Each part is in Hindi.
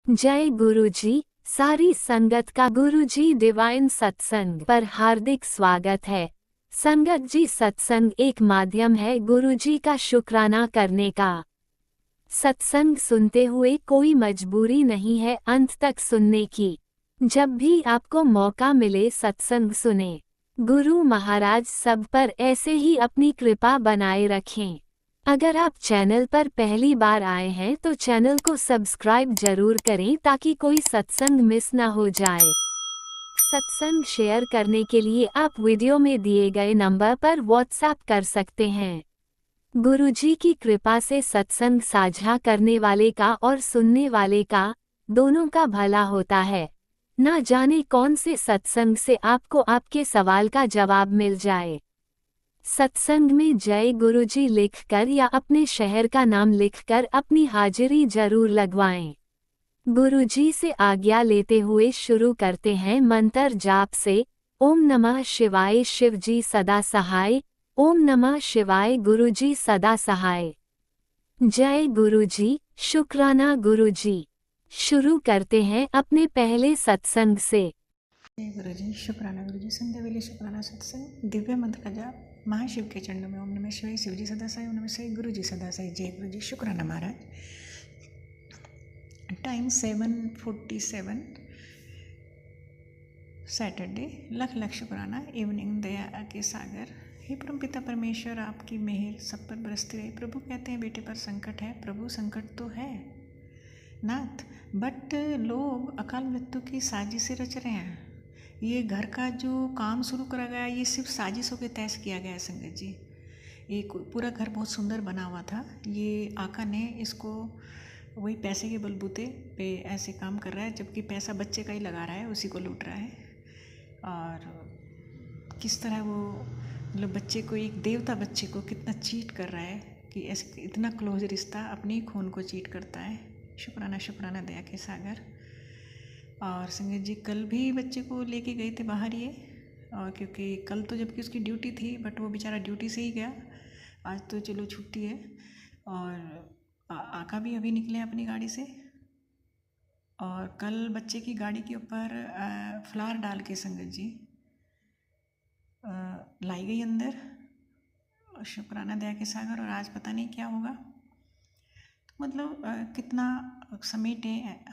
जय गुरुजी। सारी संगत का गुरुजी डिवाइन सत्संग पर हार्दिक स्वागत है। संगत जी, सत्संग एक माध्यम है गुरुजी का शुक्राना करने का। सत्संग सुनते हुए कोई मजबूरी नहीं है अंत तक सुनने की। जब भी आपको मौका मिले सत्संग सुने। गुरु महाराज सब पर ऐसे ही अपनी कृपा बनाए रखें। अगर आप चैनल पर पहली बार आए हैं तो चैनल को सब्सक्राइब जरूर करें ताकि कोई सत्संग मिस ना हो जाए। सत्संग शेयर करने के लिए आप वीडियो में दिए गए नंबर पर व्हाट्सएप कर सकते हैं। गुरुजी की कृपा से सत्संग साझा करने वाले का और सुनने वाले का, दोनों का भला होता है। ना जाने कौन से सत्संग से आपको आपके सवाल का जवाब मिल जाए। सत्संग में जय गुरुजी लिखकर या अपने शहर का नाम लिखकर अपनी हाजिरी जरूर लगवाएं। गुरुजी से आज्ञा लेते हुए शुरू करते हैं मंत्र जाप से। ओम नमः शिवाय, शिवजी सदा सहाय। ओम नमः शिवाय, गुरुजी सदा सहाय। जय गुरुजी, शुक्राना गुरुजी। शुरू करते हैं अपने पहले सत्संग से। जय गुरुजी, शुक्राना गुरुजी। संध्या वेले शुक्राना सत्संग दिव्य मंत्र का जाप महाशिव के चरणों में। ओम नमः शिवाय, शिवजी सदा साई। ओम नमः शिवाय, गुरुजी सदा साई। जय गुरुजी, शुक्राना महाराज। Time 7:47 Saturday. लख लख शुक्राना। इवनिंग दया के सागर। हे परम पिता परमेश्वर, आपकी मेहर सब पर बरसती रहे। प्रभु कहते हैं बेटे पर संकट है। प्रभु संकट तो है नाथ, बट लोग अकाल मृत्यु की साजिशें रच रहे हैं। ये घर का जो काम शुरू करा गया, ये सिर्फ साजिशों के तहत किया गया है संगत जी। ये पूरा घर बहुत सुंदर बना हुआ था। ये आका ने इसको वही पैसे के बलबूते पे ऐसे काम कर रहा है, जबकि पैसा बच्चे का ही लगा रहा है, उसी को लूट रहा है। और किस तरह वो मतलब बच्चे को, एक देवता बच्चे को कितना चीट कर रहा है कि ऐसे इतना क्लोज रिश्ता अपनी खून को चीट करता है। शुक्राना शुक्राना दया के सागर। और संगत जी कल भी बच्चे को लेके गए थे बाहर ये, और क्योंकि कल तो जबकि उसकी ड्यूटी थी, बट वो बेचारा ड्यूटी से ही गया। आज तो चलो छुट्टी है। और आका भी अभी निकले अपनी गाड़ी से। और कल बच्चे की गाड़ी के ऊपर फ्लावर डाल के संगत जी लाई गई अंदर। शुक्राना दया के सागर। और आज पता नहीं क्या होगा। मतलब कितना समेटे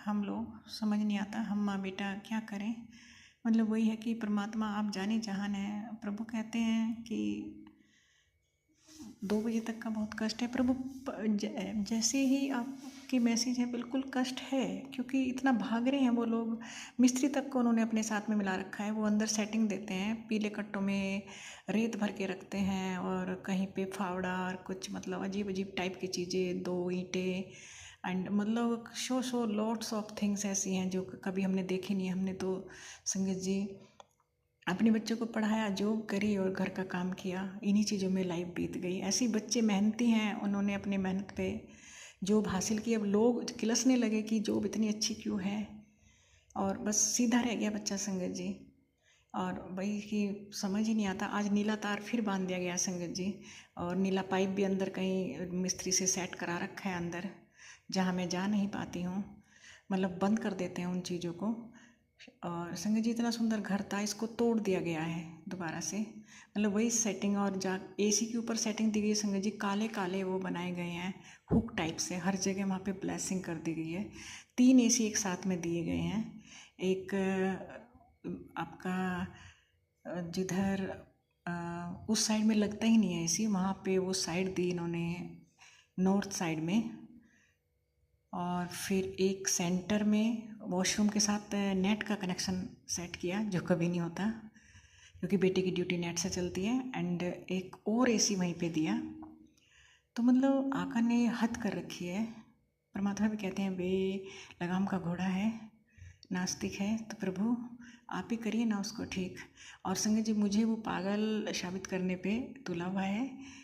हम लोग, समझ नहीं आता हम माँ बेटा क्या करें। मतलब वही है कि परमात्मा आप जाने जहान है। प्रभु कहते हैं कि 2 बजे तक का बहुत कष्ट है। प्रभु जैसे ही आपकी मैसेज है बिल्कुल कष्ट है, क्योंकि इतना भाग रहे हैं वो लोग। मिस्त्री तक को उन्होंने अपने साथ में मिला रखा है। वो अंदर सेटिंग देते हैं, पीले कट्टों में रेत भर के रखते हैं, और कहीं पे फावड़ा और कुछ मतलब अजीब अजीब टाइप की चीज़ें, 2 ईंटें एंड मतलब शो लॉट्स ऑफ थिंग्स ऐसी हैं जो कभी हमने देखी नहीं है। हमने तो संगत जी अपने बच्चों को पढ़ाया, जॉब करी और घर का काम किया, इन्हीं चीज़ों में लाइफ बीत गई। ऐसे ही बच्चे मेहनती हैं, उन्होंने अपनी मेहनत पे जॉब हासिल की। अब लोग किलसने लगे कि जॉब इतनी अच्छी क्यों है, और बस सीधा रह गया बच्चा संगत जी। और वही कि समझ ही नहीं आता। आज नीला तार फिर बांध दिया गया संगत जी, और नीला पाइप भी अंदर कहीं मिस्त्री से सेट करा रखा है अंदर, जहाँ मैं जा नहीं पाती हूँ। मतलब बंद कर देते हैं उन चीज़ों को। और संगत जी इतना सुंदर घर था, इसको तोड़ दिया गया है दोबारा से। मतलब वही सेटिंग, और जा एसी के ऊपर सेटिंग दी गई संगत जी। काले काले वो बनाए गए हैं हुक टाइप से, हर जगह वहाँ पे ब्लेसिंग कर दी गई है। 3 एसी एक साथ में दिए गए हैं। एक आपका जिधर उस साइड में लगता ही नहीं है एसी, वहाँ पे वो साइड दी इन्होंने नॉर्थ साइड में। और फिर एक सेंटर में वॉशरूम के साथ नेट का कनेक्शन सेट किया, जो कभी नहीं होता क्योंकि बेटे की ड्यूटी नेट से चलती है। एंड एक और एसी वहीं पे दिया। तो मतलब आका ने हद कर रखी है। परमात्मा भी कहते हैं वे लगाम का घोड़ा है, नास्तिक है, तो प्रभु आप ही करिए ना उसको ठीक। और संगत जी मुझे वो पागल साबित करने पे तुला हुआ है।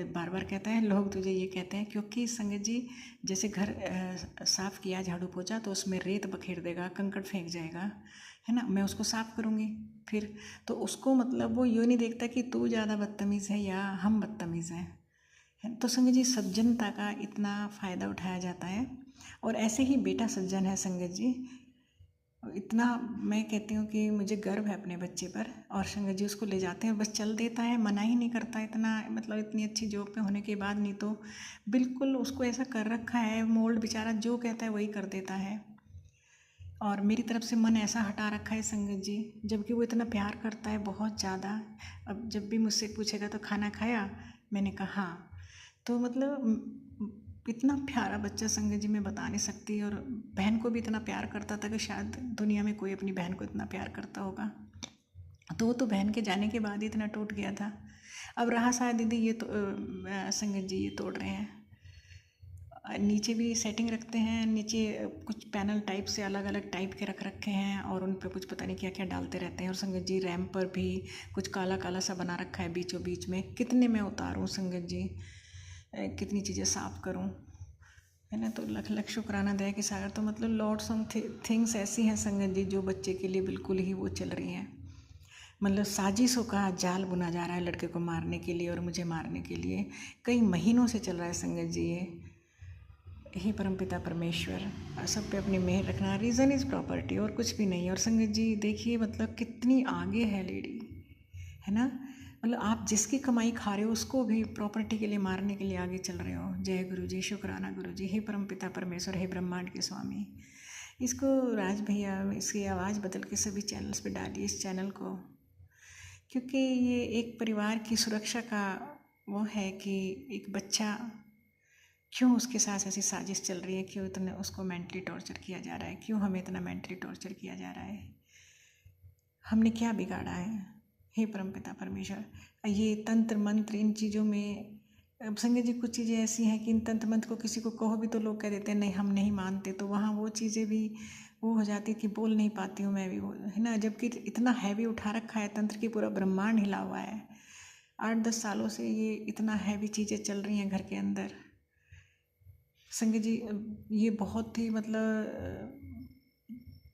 बार बार कहता है लोग तुझे ये कहते हैं, क्योंकि संगत जी जैसे घर साफ़ किया, झाड़ू पोछा, तो उसमें रेत बखेर देगा, कंकड़ फेंक जाएगा, है ना। मैं उसको साफ़ करूँगी फिर, तो उसको मतलब वो यूँ नहीं देखता कि तू ज़्यादा बदतमीज़ है या हम बदतमीज़ हैं। तो संगत जी सज्जनता का इतना फ़ायदा उठाया जाता है। और ऐसे ही बेटा सज्जन है संगत जी। इतना मैं कहती हूँ कि मुझे गर्व है अपने बच्चे पर। और संगत जी उसको ले जाते हैं, बस चल देता है, मना ही नहीं करता। इतना मतलब इतनी अच्छी जॉब पे होने के बाद नहीं तो बिल्कुल उसको ऐसा कर रखा है मोल्ड, बेचारा जो कहता है वही कर देता है। और मेरी तरफ से मन ऐसा हटा रखा है संगत जी, जबकि वो इतना प्यार करता है बहुत ज़्यादा। अब जब भी मुझसे पूछेगा तो खाना खाया, मैंने कहा हाँ। तो मतलब इतना प्यारा बच्चा संगत जी मैं बता नहीं सकती। और बहन को भी इतना प्यार करता था कि शायद दुनिया में कोई अपनी बहन को इतना प्यार करता होगा। तो वो तो बहन के जाने के बाद ही इतना टूट गया था। अब रहा शायद दीदी ये तो संगत जी ये तोड़ रहे हैं। नीचे भी सेटिंग रखते हैं, नीचे कुछ पैनल टाइप से अलग अलग टाइप के रख रखे हैं और उन पे कुछ पता नहीं क्या क्या डालते रहते हैं। और संगत जी रैम पर भी कुछ काला काला सा बना रखा है बीचों बीच में। कितने मैं उतारूँ संगत जी, कितनी चीज़ें साफ़ करूँ, है ना। तो लख लख शुक्राना दया के सागर। तो मतलब लॉट्स ऑफ थिंग्स ऐसी हैं संगत जी जो बच्चे के लिए बिल्कुल ही वो चल रही हैं। मतलब साजिशों का जाल बुना जा रहा है लड़के को मारने के लिए और मुझे मारने के लिए। कई महीनों से चल रहा है संगत जी ये। हे परमपिता परमेश्वर सब पे अपनी मेहर रखना। रीज़न इज़ प्रॉपर्टी और कुछ भी नहीं। और संगत जी देखिए मतलब कितनी आगे है लेडी, है ना। मतलब आप जिसकी कमाई खा रहे हो उसको भी प्रॉपर्टी के लिए मारने के लिए आगे चल रहे हो। जय गुरु जी, शुक्राना गुरु जी। हे परमपिता परमेश्वर, हे ब्रह्मांड के स्वामी। इसको राज भैया इसकी आवाज़ बदल के सभी चैनल्स पे डालिए इस चैनल को, क्योंकि ये एक परिवार की सुरक्षा का वो है कि एक बच्चा क्यों उसके साथ ऐसी साजिश चल रही है, क्यों इतना उसको मेंटली टॉर्चर किया जा रहा है, क्यों हमें इतना मेंटली टॉर्चर किया जा रहा है, हमने क्या बिगाड़ा है। हे परमपिता परमेश्वर ये तंत्र मंत्र इन चीज़ों में, अब संगत जी कुछ चीज़ें ऐसी हैं कि इन तंत्र मंत्र को किसी को कहो भी तो लोग कह देते हैं नहीं हम नहीं मानते। तो वहाँ वो चीज़ें भी वो हो जाती कि बोल नहीं पाती हूँ मैं भी वो, है ना। जबकि इतना हैवी उठा रखा है तंत्र की, पूरा ब्रह्मांड हिला हुआ है। 8-10 सालों से ये इतना हैवी चीज़ें चल रही हैं घर के अंदर। संगत जी ये बहुत ही मतलब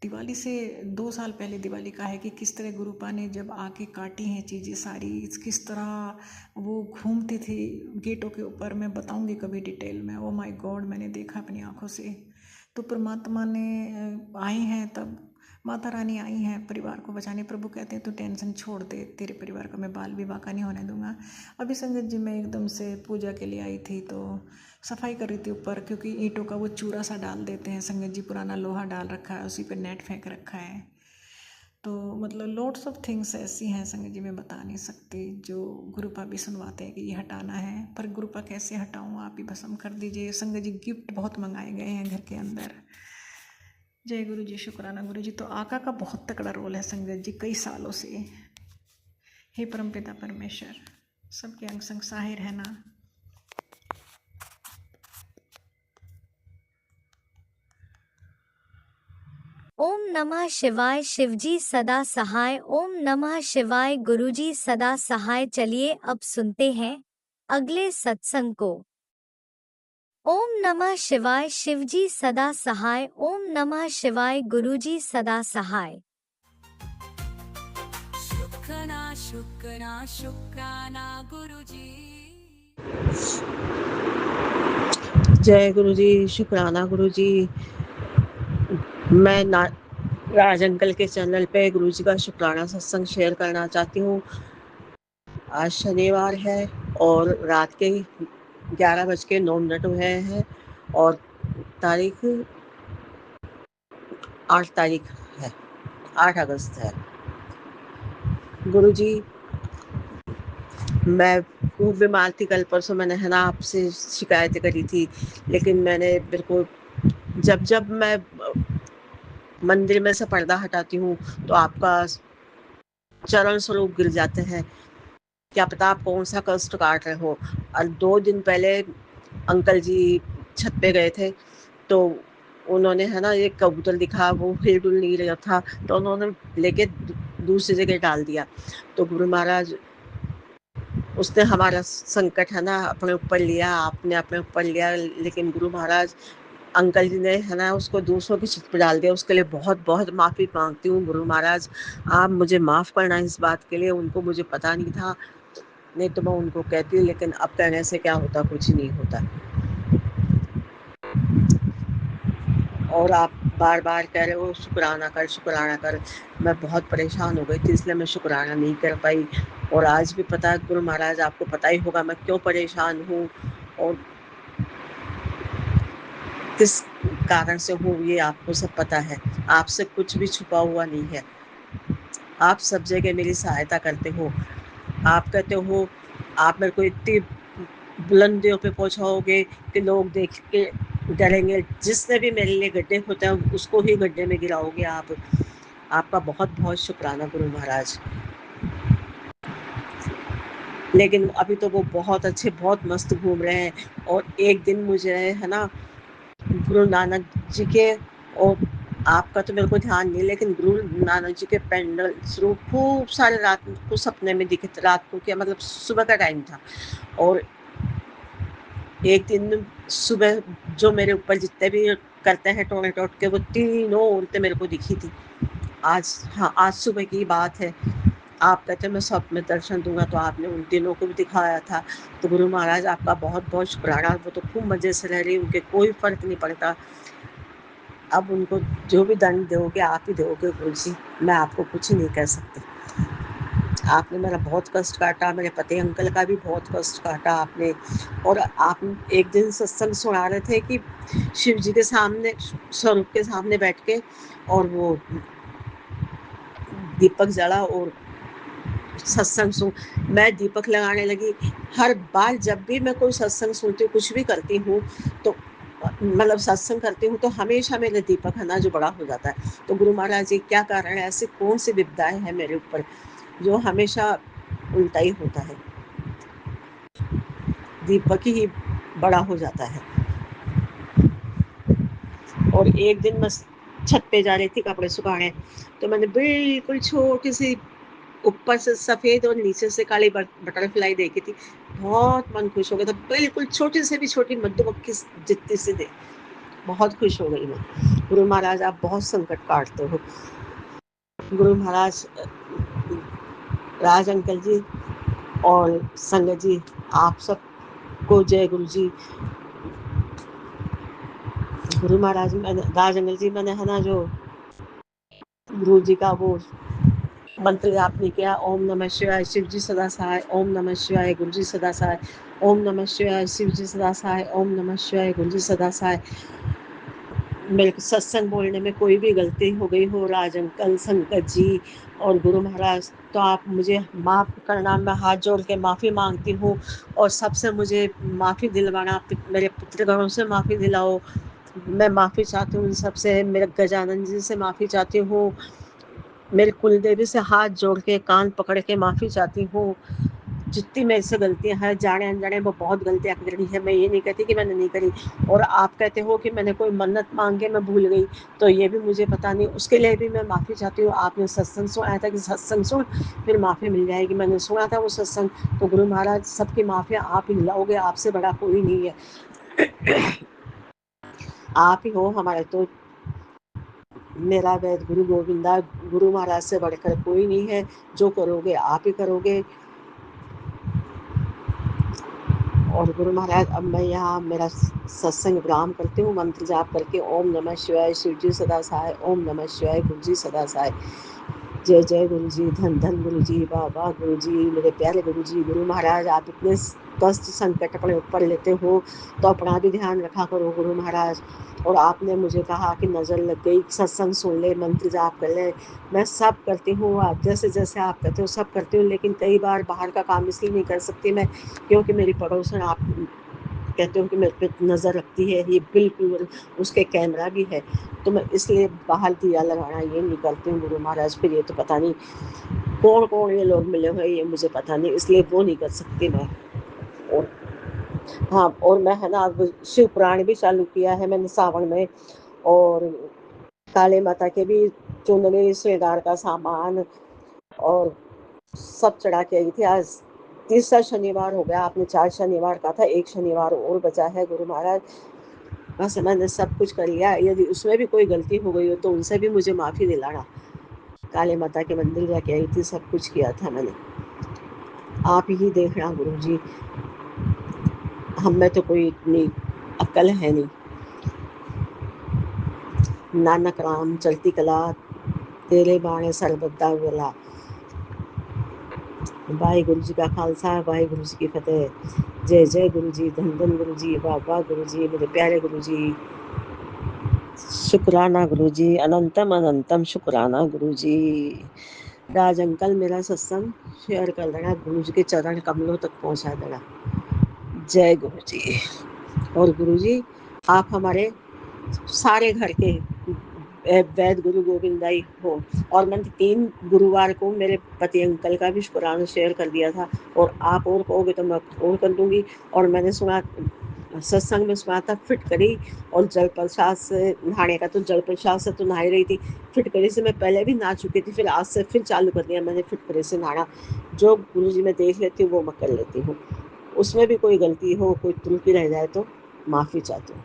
दिवाली से 2 साल पहले दिवाली का है कि किस तरह गुरुपा ने जब आके काटी हैं चीज़ें सारी, किस तरह वो घूमती थी गेटों के ऊपर। मैं बताऊंगी कभी डिटेल में। ओ माय गॉड मैंने देखा अपनी आंखों से। तो परमात्मा ने आए हैं तब, माता रानी आई हैं परिवार को बचाने। प्रभु कहते हैं तो टेंशन छोड़ दे, तेरे परिवार का मैं बाल विवाह का नहीं होने दूंगा। अभी संगत जी मैं एकदम से पूजा के लिए आई थी तो सफाई कर रही थी ऊपर, क्योंकि ईंटों का वो चूरा सा डाल देते हैं संगत जी, पुराना लोहा डाल रखा है उसी पे नेट फेंक रखा है। तो मतलब लॉट्स ऑफ थिंग्स ऐसी हैं संगत जी मैं बता नहीं सकती, जो गुरुपा भी सुनवाते हैं कि ये हटाना है। पर गुरुपा कैसे हटाऊँ, आप ही भस्म कर दीजिए। संगत जी गिफ्ट बहुत मंगाए गए हैं घर के अंदर। जय गुरु जी, शुक्राना गुरु जी। तो आका का बहुत तगड़ा रोल है संगत जी कई सालों से। हे परमपिता परमेश्वर सबके अंग संग सहाय रहना। ओम नमः शिवाय। शिवजी सदा सहाय। ओम नमः शिवाय। गुरुजी सदा सहाय। चलिए अब सुनते हैं अगले सत्संग को। ओम नमः शिवाय। शिवजी सदा सहाय। ओम नमः शिवाय। गुरुजी सदा सहाय। शुक्राना शुक्राना शुक्राना गुरुजी। जय गुरु जी, शुक्राना गुरु जी। मैं राज अंकल के चैनल पे गुरु जी का शुक्राना सत्संग शेयर करना चाहती हूँ। आज शनिवार है और रात के 11:09 हुए हैं और तारीख 8 तारीख है, 8 अगस्त है। गुरु जी मैं खूब बीमार थी, कल परसों मैंने है ना आपसे शिकायतें करी थी, लेकिन मैंने बिल्कुल जब जब मैं मंदिर में से पर्दा हटाती हूँ तो आपका चरण स्वरूप गिर जाते हैं। क्या पता आप कौन सा कष्ट काट रहे हो। और 2 दिन पहले अंकल जी छत पे गए थे तो उन्होंने है ना एक कबूतर दिखा, वो हिल डुल नहीं रहा था तो उन्होंने लेके दूसरी जगह डाल दिया। तो गुरु महाराज उसने हमारा संकट है ना अपने ऊपर लिया, आपने अपने ऊपर लिया, लेकिन गुरु महाराज अंकल जी ने है ना उसको दूसरों की छत पर डाल दिया। उसके लिए बहुत बहुत माफ़ी मांगती हूँ गुरु महाराज, आप मुझे माफ़ करना इस बात के लिए। उनको मुझे पता नहीं था, नहीं तो मैं उनको कहती हूँ, लेकिन अब कहने से क्या होता, कुछ नहीं होता। और आप बार-बार कह रहे हो शुकराना कर, शुकराना कर। मैं बहुत परेशान हो गई थी, इसलिए मैं शुकराना नहीं कर पाई। और आज भी पता है गुरु महाराज, आपको पता ही होगा मैं क्यों परेशान हूँ और किस कारण से हूँ, ये आपको सब पता है। आपसे कुछ भी छुपा हुआ नहीं है। आप सब जगह मेरी सहायता करते हो। आप कहते हो आप मेरे को इतनी बुलंदियों पे पहुँचाओगे कि लोग देख के डरेंगे। जिसने भी मेरे लिए गड्ढे खोदा है उसको ही गड्ढे में गिराओगे आप। आपका बहुत-बहुत शुक्राना गुरु महाराज। लेकिन अभी तो वो बहुत अच्छे, बहुत मस्त घूम रहे हैं। और एक दिन मुझे है ना गुरु नानक जी के, और आपका तो मेरे को ध्यान नहीं, लेकिन गुरु नानक जी के पेंडल शुरू खूब सारे रात को सपने में दिखे। रात को क्या मतलब सुबह का टाइम था। और एक दिन सुबह जो मेरे ऊपर जितने भी करते हैं टोने टोट के, वो तीनों औरतें मेरे को दिखी थी। आज, हाँ, आज सुबह की बात है। आप कहते मैं सब में दर्शन दूंगा, तो आपने उन तीनों को भी दिखाया था। तो गुरु महाराज आपका बहुत बहुत शुक्राना। वो तो खूब मज़े से रह रही, उनके कोई फ़र्क नहीं पड़ता। अब उनको जो भी दंड दोगे आप ही दोगे गुरु जी, मैं आपको कुछ नहीं कह सकती। आपने मेरा बहुत कष्ट काटा, मेरे पति अंकल का भी बहुत कष्ट काटा आपने। और आप एक दिन सत्संग सुना रहे थे कि शिव जी के सामने, स्वरूप के सामने बैठ के, और वो दीपक जला और सत्संग सुन। मैं दीपक लगाने लगी। हर बार जब भी मैं कोई सत्संग सुनती हूँ, कुछ भी करती हूँ, तो मतलब सत्संग करती हूँ, तो हमेशा मेरे दीपक है ना जो बड़ा हो जाता है। तो गुरु महाराज जी क्या कारण है, ऐसी कौन सी विपदाएं हैं मेरे ऊपर जो हमेशा उल्टा ही होता है, दीपक ही बड़ा हो जाता है। और एक दिन मैं छत पे जा रही थी कपड़े सुखाने, तो मैंने बिल्कुल छोटी सी ऊपर से सफ़ेद और नीचे से काली बटरफ्लाई देखी थी। बहुत मन खुश हो गया था। बिल्कुल छोटी से भी छोटी मधुमक्खी जितनी सी दे, बहुत खुश हो गई मैं। गुरु महाराज आप बहुत संकट काटते हो। गुरु महाराज, राज अंकल जी और संगत जी, आप सबको जय गुरु जी। गुरु महाराज, मैंने राज अंकल जी, मैंने है ना जो गुरु जी का वो मंत्र आपने किया, ओम नमः शिवाय शिव जी सदा सहाय, ओम नमः शिवाय गुरु जी सदा सहाय, ओम नमः शिवाय शिव जी सदा सहाय, ओम नमः शिवाय गुरु जी सदा सहाय। मेरे को सत्संग बोलने में कोई भी गलती हो गई हो, राज अंकल, संकट जी और गुरु महाराज, तो आप मुझे माफ़ करना। मैं हाथ जोड़ के माफ़ी मांगती हूँ। और सबसे मुझे माफ़ी दिलवाना, मेरे पितृगणों से माफ़ी दिलाओ। मैं माफ़ी चाहती हूँ उन सबसे, मेरे गजानन जी से माफ़ी चाहती हूँ, मेरे कुलदेवी से हाथ जोड़ के कान पकड़ के माफ़ी चाहती हूँ। जितनी मेरे से गलतियाँ हैं, जाने अनजाने, वो बहुत गलतियाँ करी है। मैं ये नहीं कहती कि मैंने नहीं करी। और आप कहते हो कि मैंने कोई मन्नत मांग के मैं भूल गई, तो ये भी मुझे पता नहीं, उसके लिए भी मैं माफ़ी चाहती हूँ। आपने सत्संग सुनाया था कि सत्संग सुन फिर माफ़ी मिल जाएगी, मैंने सुना था वो सत्संग। तो गुरु महाराज सबकी माफ़ियाँ आप ही दिलाओगे, आपसे बड़ा कोई नहीं है। आप ही हो हमारे तो मेरा वैद गुरु गोविंदा, गुरु महाराज से बढ़कर कोई नहीं है। जो करोगे आप ही करोगे। और गुरु महाराज, अब मैं यहाँ मेरा सत्संग विराम करती हूँ मंत्र जाप करके। ओम नमः शिवाय शिव जी सदा सहाय, ओम नमः शिवाय गुरु जी सदा सहाय। जय जय गुरु जी, धन धन गुरु जी, बाबा गुरु जी, मेरे प्यारे गुरु जी। गुरु महाराज आप इतने कष्ट संकट अपने ऊपर लेते हो, तो अपना भी ध्यान रखा करो गुरु महाराज। और आपने मुझे कहा कि नज़र लग गई, सत्संग सुन ले, मंत्र जाप कर ले। मैं सब करती हूँ, आप जैसे जैसे आप कहते हो सब करती हूँ, लेकिन कई बार बाहर का काम इसलिए नहीं कर सकती मैं, क्योंकि मेरी पड़ोसन, आप कहते हो कि मेरे पे नज़र रखती है, ये बिल्कुल उसके कैमरा भी है, तो मैं इसलिए बाहर दिया लगाना ये नहीं करती हूँ गुरु महाराज। फिर ये तो पता नहीं कौन कौन ये लोग मिले हुए, ये मुझे पता नहीं, इसलिए वो नहीं कर सकती मैं। और हाँ, और मैं है ना अब शिव पुराण भी चालू किया है मैंने सावन में। और काली माता के भी चुनरी, श्रृंगार का सामान और सब चढ़ा के आई थी। आज तीसरा शनिवार हो गया, आपने 4 शनिवार कहा था, 1 शनिवार और बचा है गुरु महाराज। बस मैंने सब कुछ कर लिया। यदि उसमें भी कोई गलती हो गई हो तो उनसे भी मुझे माफ़ी दिलाना। काली माता के मंदिर जाके आई थी, सब कुछ किया था मैंने। आप ही देखना गुरु जी, हम में तो कोई इतनी अक्ल है नहीं। नानक राम चलती कला तेरे बाणे सरबत्ता वेला। वाहिगुरु जी का खालसा, वाहिगुरु जी की फतेह। जय जय गुरु जी, धन धन गुरु जी, वाह वाह गुरु जी, मेरे प्यारे गुरु जी। शुक्राना गुरु जी, अनंतम अनंतम शुक्राना गुरु जी। राज अंकल मेरा सत्संग शेयर कर देना, गुरु जी के चरण कमलों तक पहुंचा देना। जय गुरु जी। और गुरु जी आप हमारे सारे घर के वैद गुरु गोविंदाई हो। और मैंने 3 गुरुवार को मेरे पति अंकल का भी शुक्राना शेयर कर दिया था, और आप और कहोगे तो मैं और कर दूंगी। और मैंने सुना सत्संग में सुना था फिटकरी और जल प्रसाद से नहाने का, तो जल प्रसाद से तो नहा ही रही थी, फिटकरी से मैं पहले भी नहा चुकी थी, फिर आज से फिर चालू कर दिया मैंने फिटकरी से नहाना। जो गुरु जी मैं देख लेती हूँ वो मैं कर लेती हूँ, उसमें भी कोई गलती हो, कोई त्रुटि रह जाए तो माफ़ी चाहती हूँ।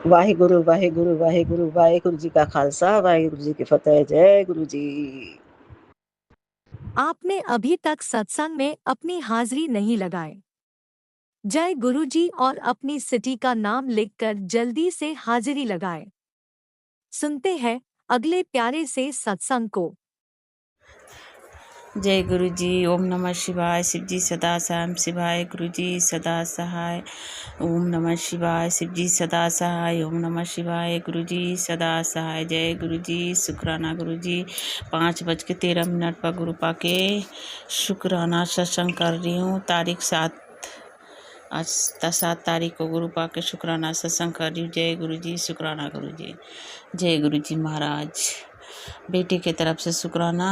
वाहिगुरु वाहिगुरु वाहिगुरु, वाहिगुरु जी का खालसा, वाहिगुरु जी की फतेह। जय गुरु जी। आपने अभी तक सत्संग में अपनी हाजिरी नहीं लगाए। जय गुरु जी और अपनी सिटी का नाम लिखकर जल्दी से हाजिरी लगाए। सुनते हैं अगले प्यारे से सत्संग को। जय गुरु जी। ओम नमः शिवाय। शिव जी सदा साम शिवाय, गुरु जी सदा सहाय। ओम नमः शिवाय। शिव जी सदा सहाय। ओम नमः शिवाय, गुरु जी सदा सहाय। जय गुरु जी। शुक्राना गुरु जी। 5:13 पर गुरु पाके शुक्राना सत्संग कर रही हूँ। तारीख 7, आज 7 तारीख को गुरु पाके शुक्राना सत्संग कर रही हूँ। जय गुरु जी। शुक्राना गुरु जी। जय गुरु जी महाराज। बेटी की तरफ से शुक्राना,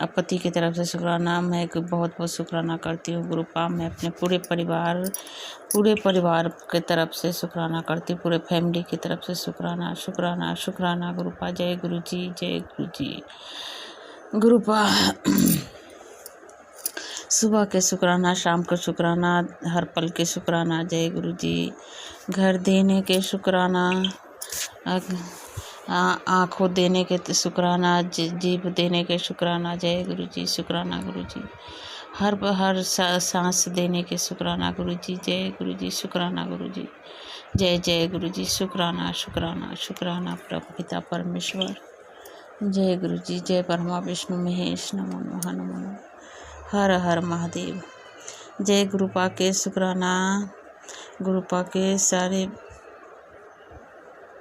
अब पति की तरफ से शुक्राना। मैं बहुत बहुत शुक्राना करती हूँ गुरु पा। मैं अपने पूरे परिवार के तरफ से शुक्राना करती हूँ, पूरे फैमिली की तरफ से शुक्राना शुक्राना शुक्राना गुरु पा। जय गुरु जी। जय गुरु जी। गुरु पा सुबह के शुक्राना, शाम को शुक्राना, हर पल के शुक्राना। जय गुरु जी। घर देने के शुक्राना, आँखों देने के शुक्राना, जीभ देने के शुक्राना। जय गुरु जी। शुक्राना गुरु जी। हर सांस देने के शुक्राना गुरु जी। जय गुरु जी। शुक्राना गुरु जी। जय जय गुरु जी। शुक्राना शुक्राना शुक्राना प्रभु पिता परमेश्वर। जय गुरु जी। जय ब्रह्मा विष्णु महेश, नमो नमः नमो नमः। हर हर महादेव। जय गुरु पा के शुक्राना, गुरु पा के सारे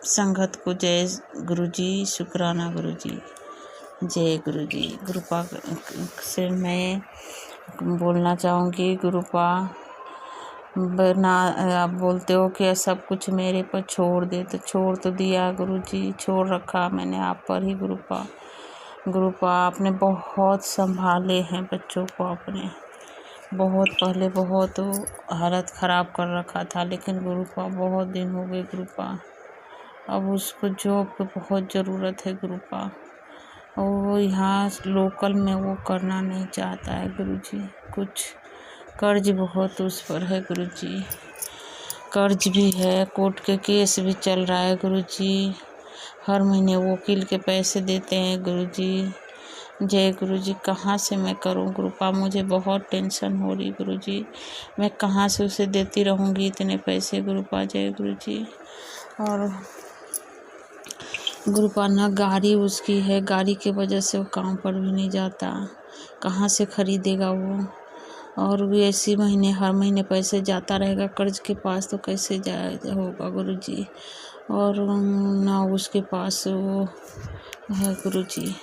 संगत को जय गुरु जी। शुक्राना गुरु जी। जय गुरु जी। गुरुपा से मैं बोलना चाहूँगी, गुरुपा ना आप बोलते हो कि सब कुछ मेरे पर छोड़ दे, तो छोड़ तो दिया गुरु जी, छोड़ रखा मैंने आप पर ही गुरुपा। गुरुपा आपने बहुत संभाले हैं बच्चों को, आपने बहुत पहले बहुत हालत ख़राब कर रखा था, लेकिन गुरुपा बहुत दिन हो गए गुरुपा। अब उसको जॉब की बहुत ज़रूरत है गुरुपा, और वो यहाँ लोकल में वो करना नहीं चाहता है गुरुजी। कुछ कर्ज बहुत उस पर है गुरुजी, कर्ज भी है, कोर्ट के केस भी चल रहा है गुरुजी। हर महीने वकील के पैसे देते हैं गुरुजी। जय गुरुजी। कहाँ से मैं करूँ गुरुपा, मुझे बहुत टेंशन हो रही गुरुजी। मैं कहाँ से उसे देती रहूँगी इतने पैसे गुरुपा। जय गुरुजी। और गुरुपा ना गाड़ी उसकी है, गाड़ी की वजह से वो काम पर भी नहीं जाता, कहाँ से खरीदेगा वो। और भी ऐसी महीने हर महीने पैसे जाता रहेगा कर्ज के पास, तो कैसे जाए होगा गुरुजी। और ना उसके पास वो है गुरुजी,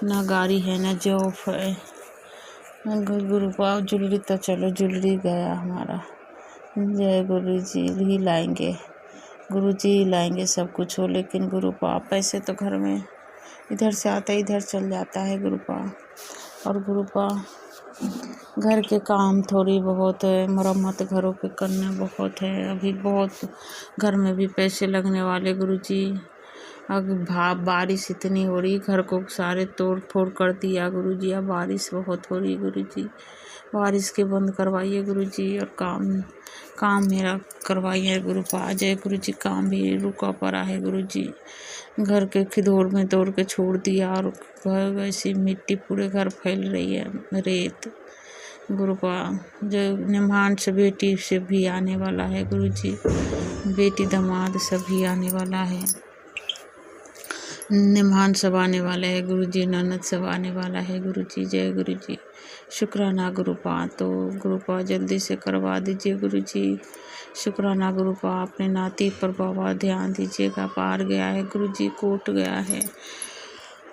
ना गाड़ी है ना जॉब है गुरुपा। ज्वेलरी तो चलो ज्वेलरी गया हमारा। जय गुरुजी। ही लाएंगे गुरुजी, लाएंगे सब कुछ हो, लेकिन गुरुपा पैसे तो घर में इधर से आता है इधर चल जाता है गुरुपा। और गुरुपा घर के काम थोड़ी बहुत है, मरम्मत घरों के करने बहुत है, अभी बहुत घर में भी पैसे लगने वाले गुरुजी। अब बारिश इतनी हो रही, घर को सारे तोड़ फोड़ कर दिया गुरुजी। अब बारिश बहुत हो रही गुरुजी, बारिश के बंद करवाइए गुरुजी, और काम मेरा करवाइए गुरुपा। जय गुरुजी। काम भी रुका पड़ा है गुरुजी, घर के खिदौड़ में दौड़ के छोड़ दिया, और घर वैसी मिट्टी पूरे घर फैल रही है, रेत गुरुपा जो निम्हांश बेटी से भी आने वाला है गुरुजी, बेटी दामाद सभी आने वाला है, निम्हान सब आने वाला है गुरुजी, ननद सब आने वाला है गुरुजी। जय गुरुजी, शुक्राना गुरुपा। तो गुरुपा जल्दी से करवा दीजिए गुरुजी, शुक्राना गुरुपा। अपने नाती पर बाबा ध्यान दीजिएगा, पार गया है गुरुजी, कोर्ट गया है,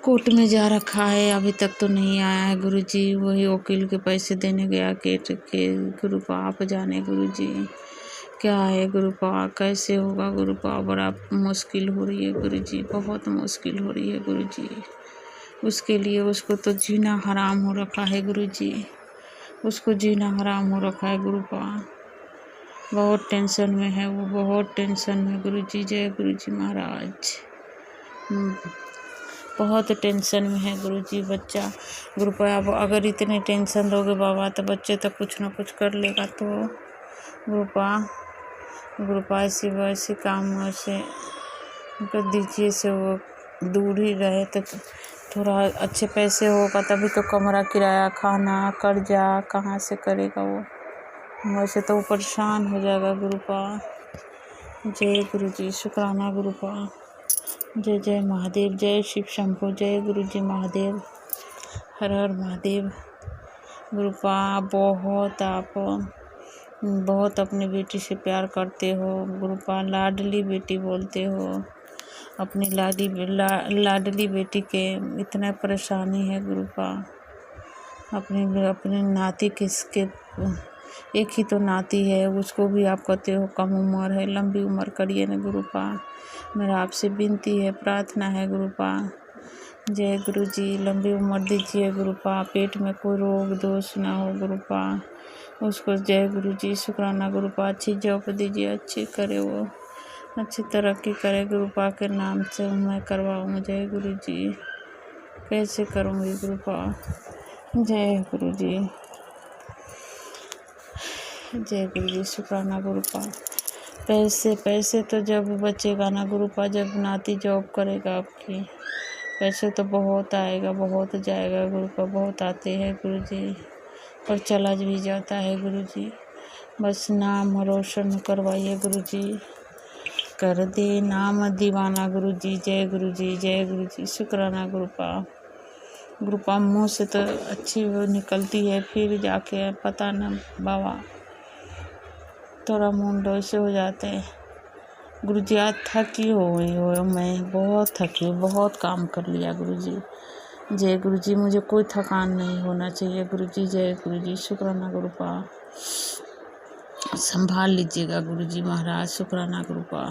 कोर्ट में जा रखा है, अभी तक तो नहीं आया है गुरुजी। वही वकील के पैसे देने गया केट के गुरुपा, आप जाने गुरुजी क्या है गुरुपा, कैसे होगा गुरुपा। बड़ा मुश्किल हो रही है गुरुजी, बहुत मुश्किल हो रही है गुरुजी। उसके लिए उसको तो जीना हराम हो रखा है गुरुजी, उसको जीना हराम हो रखा है गुरुपा। बहुत टेंशन में है वो, बहुत टेंशन में गुरुजी। जय गुरुजी महाराज, बहुत टेंशन में है गुरुजी बच्चा। गुरुपा अब अगर इतने टेंशन दोगे बाबा तो बच्चे तो कुछ ना कुछ कर लेगा। तो गुरुपा ऐसे वैसे काम से कर दीजिए से वो दूर ही रहे, तो थोड़ा अच्छे पैसे होगा तभी तो कमरा किराया, खाना, कर्जा कहाँ से करेगा वो, वैसे तो वो परेशान हो जाएगा गुरुपा। जय गुरुजी, शुक्राना गुरुपा। जय जय महादेव, जय शिव शंभु, जय गुरुजी महादेव, हर हर महादेव। गुरुपा आप बहुत अपनी बेटी से प्यार करते हो गुरुपा, लाडली बेटी बोलते हो। अपनी लाडली बेटी के इतना परेशानी है गुरुपा। अपनी नाती किसके, एक ही तो नाती है, उसको भी आप कहते हो कम उम्र है, लंबी उम्र करिए न गुरुपा। मेरा आपसे विनती है, प्रार्थना है गुरुपा। जय गुरुजी, लंबी उम्र दीजिए गुरुपा, पेट में कोई रोग दोष ना हो गुरुपा उसको। जय गुरुजी, शुक्राना गुरुपा। अच्छी जॉब दीजिए, अच्छी करे वो, अच्छी तरक्की करे गुरुपा के नाम से मैं करवाऊँ। जय गुरुजी, कैसे करूँगी गुरुपा। जय गुरुजी, जय गुरुजी, शुक्राना गुरुपा। पैसे तो जब बचेगा ना गुरुपा, जब नाती जॉब करेगा आपकी, पैसे तो बहुत आएगा, बहुत जाएगा गुरुपा, बहुत आते हैं गुरुजी, और चला भी जाता है गुरुजी। बस नाम रोशन करवाइए गुरुजी, कर दे नाम दीवाना गुरुजी। जय गुरुजी, जय गुरुजी, शुक्राना गुरुपा। मुँह से तो अच्छी वो निकलती है, फिर जाके पता न बाबा थोड़ा मुंड ऐसे हो जाते हैं गुरुजी। आज थकी हो गई हो, मैं बहुत थकी हूँ, बहुत काम कर लिया गुरुजी। जय गुरुजी, मुझे कोई थकान नहीं होना चाहिए गुरुजी। जय गुरुजी, शुक्राना गुरुपा। संभाल लीजिएगा गुरुजी महाराज, शुक्राना गुरुपा,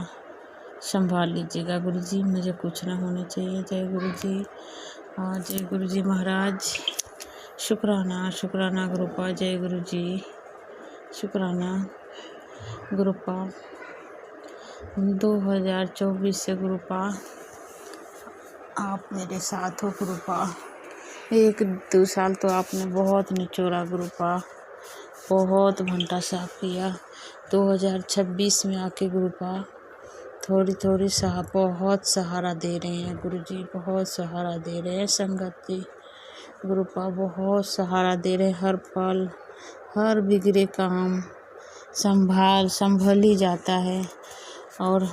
संभाल लीजिएगा गुरुजी, मुझे कुछ ना होना चाहिए। जय गुरुजी, जय गुरुजी महाराज, शुक्राना गुरुपा। जय गुरुजी, शुक्राना गुरुपा। 2024 से गुरुपा आप मेरे साथ हो गुरुपा। 1-2 साल तो आपने बहुत निचोड़ा गुरुपा, बहुत घंटा साफ किया। 2026 में आके गुरुपा थोड़ी बहुत सहारा दे रहे हैं गुरुजी, बहुत सहारा दे रहे हैं संगत जी गुरुपा, बहुत सहारा दे रहे हैं। हर पल हर बिगड़े काम संभल ही जाता है, और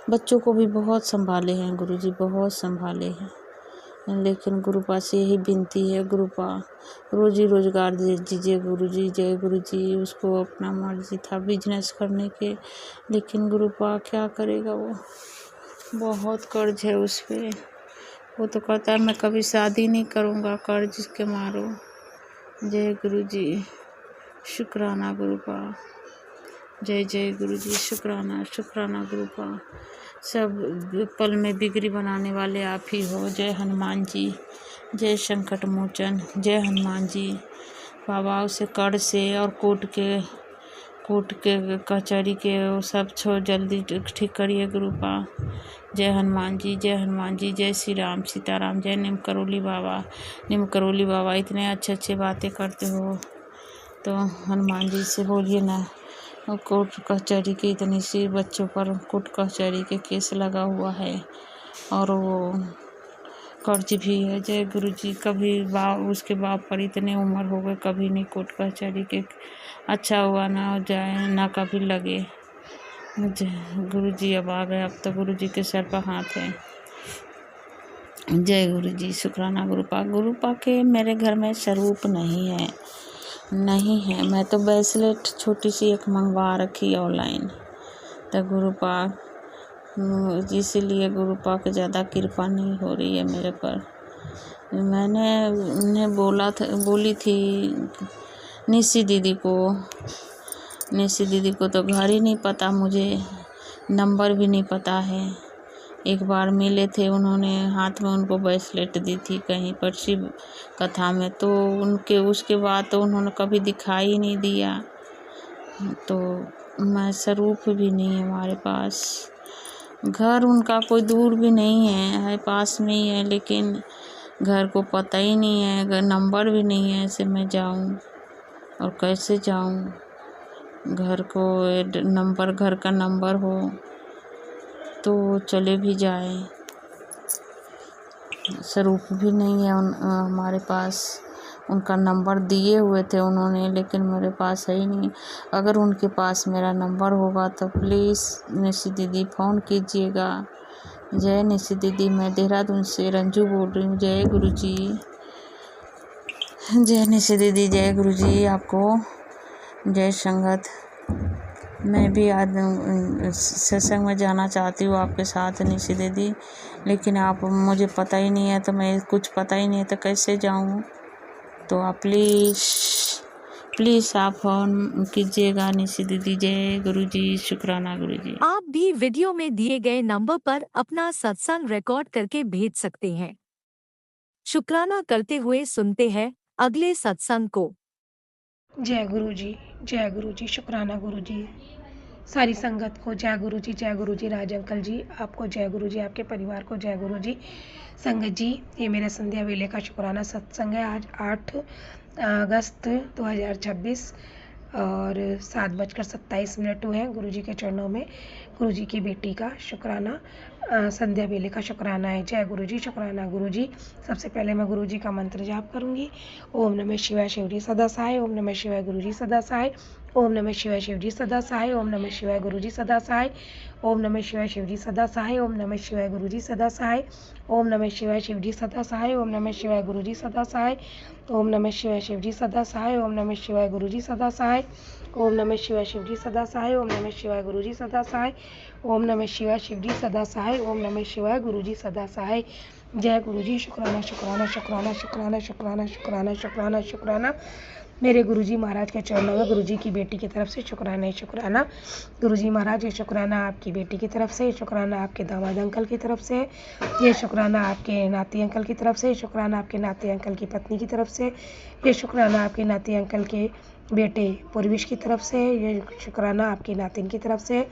बच्चों को भी बहुत संभाले हैं गुरुजी, बहुत संभाले हैं। लेकिन गुरुपा से यही विनती है गुरुपा, रोजी रोजगार दे दीजिए गुरुजी। जय गुरुजी, उसको अपना मर्जी था बिजनेस करने के, लेकिन गुरुपा क्या करेगा वो, बहुत कर्ज है उस पे। वो तो कहता है मैं कभी शादी नहीं करूँगा, कर्ज के मारो। जय गुरुजी, शुक्राना गुरुपा। जय जय गुरुजी, शुक्राना गुरुपा। सब पल में बिगड़ी बनाने वाले आप ही हो। जय हनुमान जी, जय संकट मोचन, जय हनुमान जी। बाबा उसे कर से और कोर्ट के कचहरी के वो सब छोड़ जल्दी ठीक करिए गुरुपा। जय हनुमान जी, जय हनुमान जी, जय श्री राम सीताराम। जय नीम करोली बाबा, इतने अच्छे बातें करते हो तो हनुमान जी से बोलिए ना। कोर्ट कचहरी के इतनी सी बच्चों पर कोर्ट कचहरी के केस लगा हुआ है, और वो कर्ज भी है। जय गुरु जी। कभी उसके बाप पर इतने उम्र हो गए, कभी नहीं कोर्ट कचहरी के अच्छा हुआ ना हो जाए ना कभी लगे। गुरु जी अब आ गए, अब तो गुरु जी के सर पर हाथ है। जय गुरु जी। शुक्राना गुरु पाक के मेरे घर में स्वरूप नहीं है। मैं तो ब्रेसलेट छोटी सी एक मंगवा रखी ऑनलाइन। तो गुरु पाक इसीलिए गुरु पाक ज़्यादा कृपा नहीं हो रही है मेरे पर। मैंने उन्हें बोली थी निशी दीदी को तो घर ही नहीं पता, मुझे नंबर भी नहीं पता है। एक बार मिले थे, उन्होंने हाथ में उनको ब्रेसलेट दी थी कहीं पर शिव कथा में, तो उसके बाद तो उन्होंने कभी दिखाई ही नहीं दिया। तो मैं स्वरूप भी नहीं है हमारे पास। घर उनका कोई दूर भी नहीं है पास में ही है, लेकिन घर को पता ही नहीं है, घर नंबर भी नहीं है। ऐसे मैं जाऊं और कैसे जाऊं? घर का नंबर हो तो चले भी जाए। स्वरूप भी नहीं है हमारे पास। उनका नंबर दिए हुए थे उन्होंने, लेकिन मेरे पास है ही नहीं। अगर उनके पास मेरा नंबर होगा तो प्लीज़ निशी दीदी फ़ोन कीजिएगा। जय निशी दीदी। मैं देहरादून से रंजू बोल रही हूँ। जय गुरु जी। जय निशी दीदी। जय गुरु जी। आपको जय संगत। मैं भी आज सत्संग में जाना चाहती हूँ आपके साथ निशी दीदी, लेकिन मुझे पता ही नहीं है, तो मैं कुछ पता ही नहीं है तो कैसे जाऊँ? तो आप प्लीज़ आप फ़ोन कीजिएगा निशी दीदी। जय गुरु जी। शुक्राना गुरु जी। आप भी वीडियो में दिए गए नंबर पर अपना सत्संग रिकॉर्ड करके भेज सकते हैं। शुक्राना करते हुए सुनते हैं अगले सत्संग को। जय गुरु जी। जय गुरु जी। शुक्राना गुरु जी। सारी संगत को जय गुरु जी। जय गुरु जी। राज अंकल जी आपको जय गुरु जी, आपके परिवार को जय गुरु जी। संगत जी, ये मेरा संध्या वेले का शुक्राना सत्संग है। आज 8 अगस्त 2026 और 7:27 हुए हैं। गुरु जी के चरणों में गुरु जी की बेटी का शुक्राना संध्या वेले का शुक्राना है। जय गुरु जी। शुक्राना गुरु जी। सबसे पहले मैं गुरु जी का मंत्र जाप करूंगी। ओम नमः शिवाय शिव जी सदा सहाय। ओम नमः शिवाय गुरु जी सदा सहाय। ओम नमः शिवाय शिव जी सदा सहाय। ओम नमः शिवाय गुरु जी सदा सहाय। ओम नमः शिवाय शिव जी सदा सहाय। ओम नमः शिवाय गुरु जी सदा सहाय। ओम नमः शिवाय शिव जी सदा सहाय। ओम नमः शिवाय गुरु जी सदा सहाय। ओम नमः शिवाय शिव जी सदा सहाय। ओम नमः शिवाय गुरु जी सदा सहाय। ओम नमः शिवाय शिव जी सदा सहाय। ओम नमः शिवाय गुरु जी सदा सहाय। ओम नमः शिवाय शिव जी सदा सहाय। ओम नमः शिवाय गुरु जी सदा सहाय। जय गुरु जी। शुक्राना शुक्राना शुक्राना शुक्राना शुक्राना शुक्राना शुक्राना शुक्राना मेरे गुरुजी महाराज के चरणों में गुरुजी की बेटी की तरफ से शुक्राना शुक्राना। गुरुजी महाराज ये शुक्राना आपकी बेटी की तरफ से, शुक्राना आपके दामाद अंकल की तरफ से, ये शुक्राना आपके नाती अंकल की तरफ से, शुक्राना आपके नाती अंकल की पत्नी की तरफ से, ये शुक्राना आपके नाती अंकल के बेटे पूर्विश की तरफ से, ये शुक्राना आपकी नातिन की तरफ से,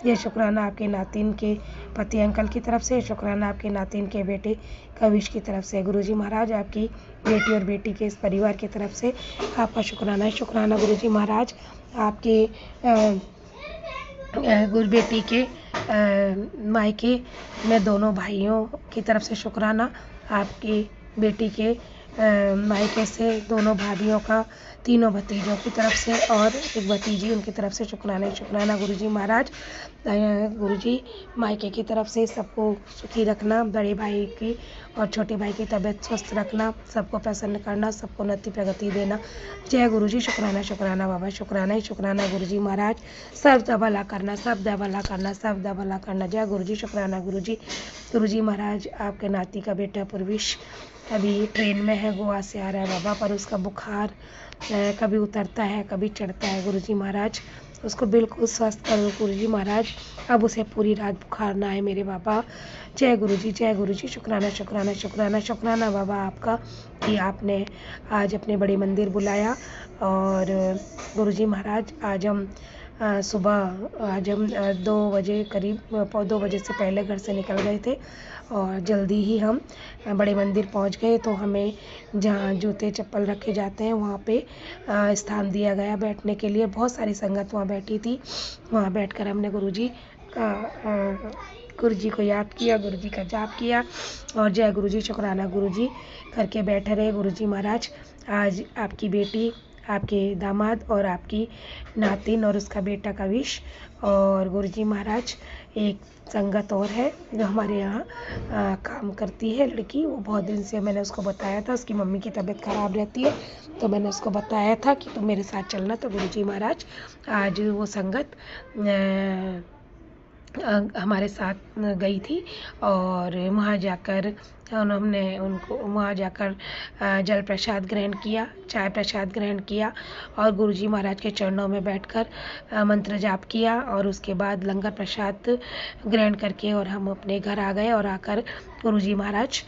ये शुक्राना आपके नातिन के पति अंकल की तरफ से, शुक्राना आपके नातिन के बेटे कविश की तरफ से। गुरुजी महाराज आपकी बेटी और बेटी के इस परिवार की तरफ से आपका शुक्राना है। शुक्राना गुरुजी महाराज आपके गुरु बेटी के मायके में दोनों भाइयों की तरफ से शुक्राना, आपकी बेटी के मायके से दोनों भाभियों का, तीनों भतीजों की तरफ से और एक भतीजी उनकी तरफ से शुक्राना शुक्राना गुरुजी महाराज। गुरुजी मायके की तरफ से सबको सुखी रखना, बड़े भाई की और छोटे भाई की तबीयत स्वस्थ रखना, सबको प्रसन्न करना, सबको उन्नति प्रगति देना। जय गुरुजी। शुक्राना शुक्राना बाबा। शुक्राना ही शुक्राना गुरुजी महाराज। सब दा भला करना, सब दा भला करना, सब दा भला करना। जय गुरुजी। शुक्राना गुरुजी। गुरुजी महाराज आपके नाती का बेटा पूर्विश अभी ट्रेन में है, गोवा से आ रहा है बाबा, पर उसका बुखार कभी उतरता है कभी चढ़ता है। गुरुजी महाराज उसको बिल्कुल स्वस्थ करो गुरुजी महाराज, अब उसे पूरी रात बुखार ना आए मेरे बाबा। जय गुरुजी। जय गुरुजी। शुक्राना शुक्राना शुक्राना शुक्राना बाबा आपका कि आपने आज अपने बड़े मंदिर बुलाया। और गुरुजी महाराज आज हम सुबह 2 बजे करीब 2 बजे से पहले घर से निकल गए थे और जल्दी ही हम बड़े मंदिर पहुंच गए। तो हमें जहां जूते चप्पल रखे जाते हैं वहां पे स्थान दिया गया बैठने के लिए। बहुत सारी संगत वहां बैठी थी, वहां बैठकर हमने गुरुजी गुरु जी को याद किया, गुरु जी का जाप किया और जय गुरु जी, शुक्राना गुरु जी करके बैठे रहे। गुरु जी महाराज, आज आपकी बेटी, आपके दामाद और आपकी नातिन और उसका बेटा का विश। और गुरु जी महाराज, एक संगत और है जो हमारे यहाँ काम करती है लड़की, वो बहुत दिन से मैंने उसको बताया था, उसकी मम्मी की तबीयत ख़राब रहती है तो मैंने उसको बताया था कि तुम मेरे साथ चलना। तो गुरु जी महाराज, आज वो संगत हमारे साथ गई थी और वहाँ जाकर हमने उनको वहाँ जाकर जल प्रसाद ग्रहण किया, चाय प्रसाद ग्रहण किया और गुरु जी महाराज के चरणों में बैठकर मंत्र जाप किया और उसके बाद लंगर प्रसाद ग्रहण करके और हम अपने घर आ गए। और आकर गुरु जी महाराज,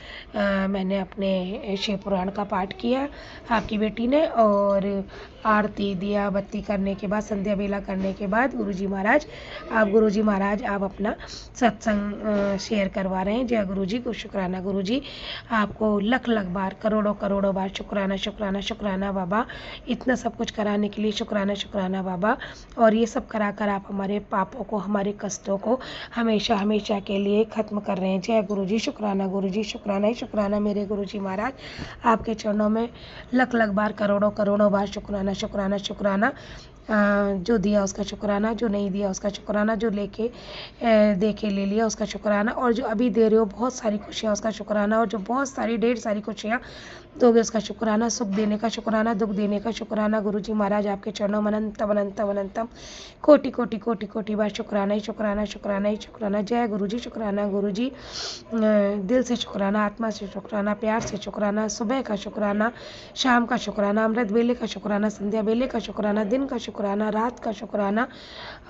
मैंने अपने शिव पुराण का पाठ किया आपकी बेटी ने, और आरती दिया बत्ती करने के बाद, संध्या बेला करने के बाद गुरु जी महाराज आप अपना सत्संग शेयर करवा रहे हैं। जय गुरु जी को शुक्राना गुरु जी, आपको लख लख बार, करोड़ों करोड़ों बार शुक्राना शुक्राना शुक्राना बाबा, इतना सब कुछ कराने के लिए शुक्राना शुक्राना बाबा। और ये सब कराकर आप हमारे पापों को, हमारे कष्टों को हमेशा हमेशा के लिए ख़त्म कर रहे हैं। जय गुरु जी, शुक्राना गुरु जी, शुक्राना ही शुक्राना मेरे गुरु जी महाराज, आपके चरणों में लख लख बार, करोड़ों करोड़ों बार शुक्राना शुक्राना शुक्राना। जो दिया उसका शुक्राना, जो नहीं दिया उसका शुक्राना, जो लेके देके ले लिया उसका शुक्राना, और जो अभी दे रहे हो बहुत सारी खुशियाँ उसका शुक्राना, और जो बहुत सारी ढेर सारी खुशियाँ दोगे उसका शुक्राना, सुख देने का शुक्राना, दुख देने का शुक्राना। गुरु जी महाराज, आपके चरणों में अनंतम अनंतम अनंतम कोटि कोटि कोटि कोटि बार शुक्राना ही शुक्राना, शुक्राना ही शुक्राना। जय गुरु जी, शुक्राना गुरु जी, दिल से शुक्राना, आत्मा से शुक्राना, प्यार से शुक्राना, सुबह का शुक्राना, शाम का शुक्राना, अमृत बेले का शुक्राना, संध्या बेले का शुक्राना, दिन का शुक्राना, रात का शुक्राना,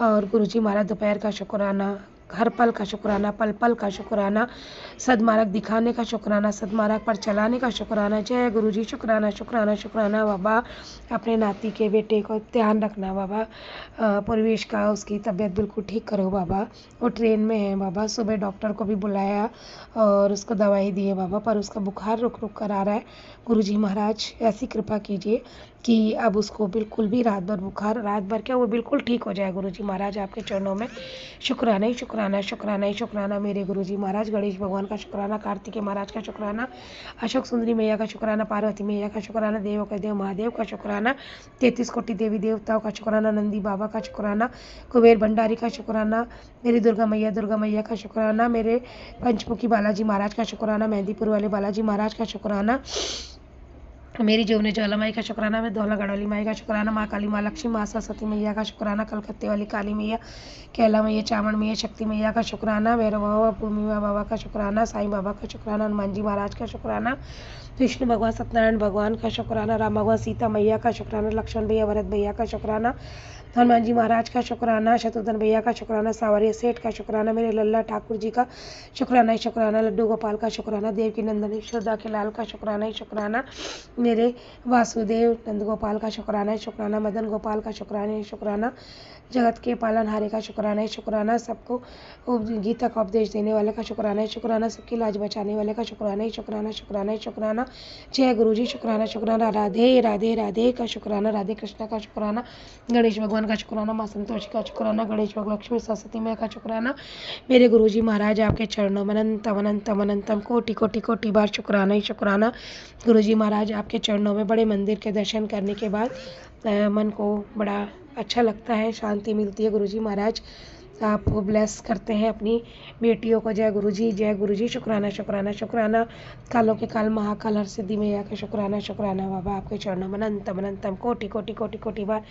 और गुरु जी महाराज दोपहर का शुक्राना, हर पल का शुक्राना, पल पल का शुक्राना, सदमार्ग दिखाने का शुक्राना, सदमार्ग पर चलाने का शुक्राना। जय गुरु जी, शुक्राना शुक्राना शुक्राना बाबा। अपने नाती के बेटे को ध्यान रखना बाबा, पूर्वेश का, उसकी तबीयत बिल्कुल ठीक करो बाबा, वो ट्रेन में है बाबा। सुबह डॉक्टर को भी बुलाया और उसको दवाई दी है बाबा, पर उसका बुखार रुक रुक कर आ रहा है। गुरु जी महाराज, ऐसी कृपा कीजिए कि अब उसको बिल्कुल भी रात भर बुखार, रात भर क्या, वो बिल्कुल ठीक हो जाए। गुरु जी महाराज, आपके चरणों में शुक्राना ही शुक्राना, शुक्राना ही शुक्राना मेरे गुरु जी महाराज। गणेश भगवान का शुक्राना, कार्तिकेय महाराज का शुक्राना, अशोक सुंदरी मैया का शुक्राना, पार्वती मैया का शुक्राना, देवों का देव महादेव का शुक्राना, 33 कोटि देवी देवताओं का शुक्राना, नंदी बाबा का शुक्राना, कुबेर भंडारी का शुक्राना, मेरी दुर्गा मैया का शुक्राना, मेरे पंचमुखी बालाजी महाराज का शुक्राना, मेहंदीपुर वाले बालाजी महाराज का शुक्राना, मेरी जीवने ज्वाला माई का शुक्राना, मैं धौलागढ़ वाली माई का शुक्राना, माँ काली, माँ लक्ष्मी, माँ सरस्वती मैया का शुक्राना, कलकत्ते वाली काली मैया, कैला मैया, चावड़ मैया, शक्ति मैया का शुक्राना, भैरव बाबा, पूर्णिमा बाबा का शुक्राना, साईं बाबा का शुक्राना, हनुमान जी महाराज का शुक्राना, विष्णु भगवान, सत्यनारायण भगवान का शुक्राना, राम भगवान, सीता मैया का शुक्राना, लक्ष्मण भैया, भरत भैया का शुक्राना, हनुमान जी महाराज का शुक्राना, शत्रुघ्न भैया का शुक्राना, सावरिया सेठ का शुक्राना, मेरे लल्ला ठाकुर जी का शुक्राना ही शुक्राना, लड्डू गोपाल का शुक्राना, देव की नंदनी श्रद्धा के लाल का शुक्राना ही शुक्राना, मेरे वासुदेव नंद गोपाल का शुक्राना ही शुक्राना, मदन गोपाल का शुक्राना ही शुक्राना, जगत के पालनहारे का शुक्राना ही शुक्राना, सबको गीता का उपदेश देने वाले का शुक्राना ही शुक्राना, सबकी लाज बचाने वाले का शुक्राना ही शुक्राना, शुक्राना ही शुक्राना। जय गुरु जी, शुक्राना शुक्राना, राधे राधे राधे का शुक्राना, राधे कृष्णा का शुक्राना, गणेश भगवान का शुक्राना, माँ संतोषी का शुक्राना, गणेश भगवान, लक्ष्मी सरस्वती मैया का शुक्राना। मेरे गुरु जी महाराज, आपके चरणों में अनंतम अनंतम अनंतम कोटि कोटि कोटि बार शुक्राना ही शुक्राना। गुरु जी महाराज, आपके चरणों में बड़े मंदिर के दर्शन करने के बाद मन को बड़ा अच्छा लगता है, शांति मिलती है। गुरु जी महाराज, आप ब्लेस करते हैं अपनी बेटियों को। जय गुरु जी, शुक्राना शुक्राना शुक्राना, कालों के काल महाकाल हर सिद्धि मैया का शुक्राना शुक्राना बाबा। आपके चरणों में अनंतम अनंतम कोटि कोटि कोटि कोटि बार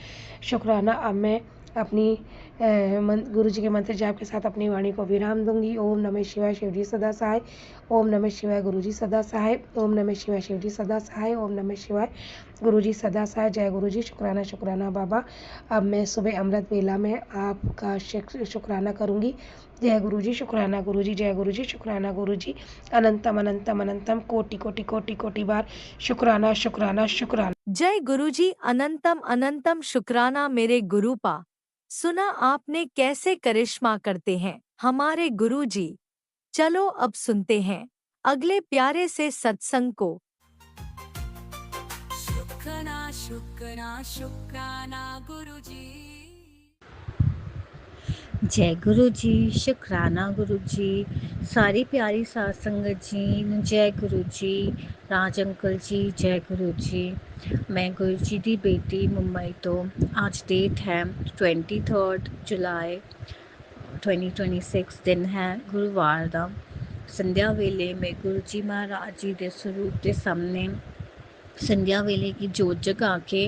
शुक्राना। अब मैं अपनी गुरु जी के मंत्र जाप के साथ अपनी वाणी को विराम दूंगी। ओम नमः शिवाय, शिव जी सदा सहाय। ओम नमः शिवाय, गुरु जी सदा सहाय। ओम नमः शिवाय, शिव जी सदा सहाय। ओम नमः शिवाय, गुरु जी सदा सहाय। जय गुरु जी, शुक्राना शुक्राना बाबा। अब मैं सुबह अमृत बेला में आपका शुक्राना करूंगी। जय गुरु जी, शुक्राना गुरु जी, जय गुरु जी, शुक्राना गुरु जी, अनंतम अनंतम अनंतम कोटि कोटि कोटि कोटि बार शुक्राना शुक्राना शुक्राना। जय गुरुजी, अनंतम अनंतम शुक्राना मेरे गुरुपा। सुना आपने कैसे करिश्मा करते हैं हमारे गुरुजी। चलो अब सुनते हैं अगले प्यारे से सत्संग को। शुक्राना शुक्राना शुक्राना गुरुजी। जय गुरु जी, शुकराना गुरु जी, सारी प्यारी साध संगत जी, जय गुरु जी, राज अंकल जी, जय गुरु जी। मैं गुरु जी दी बेटी मुंबई तो आज डेट है 23 जुलाई 2026 दिन है गुरुवार ਦਾ संध्या ਵੇਲੇ मैं गुरु जी महाराज जी ਦੇ ਸਰੂਪ ਦੇ ਸਾਹਮਣੇ संध्या वेले की जोत जगा के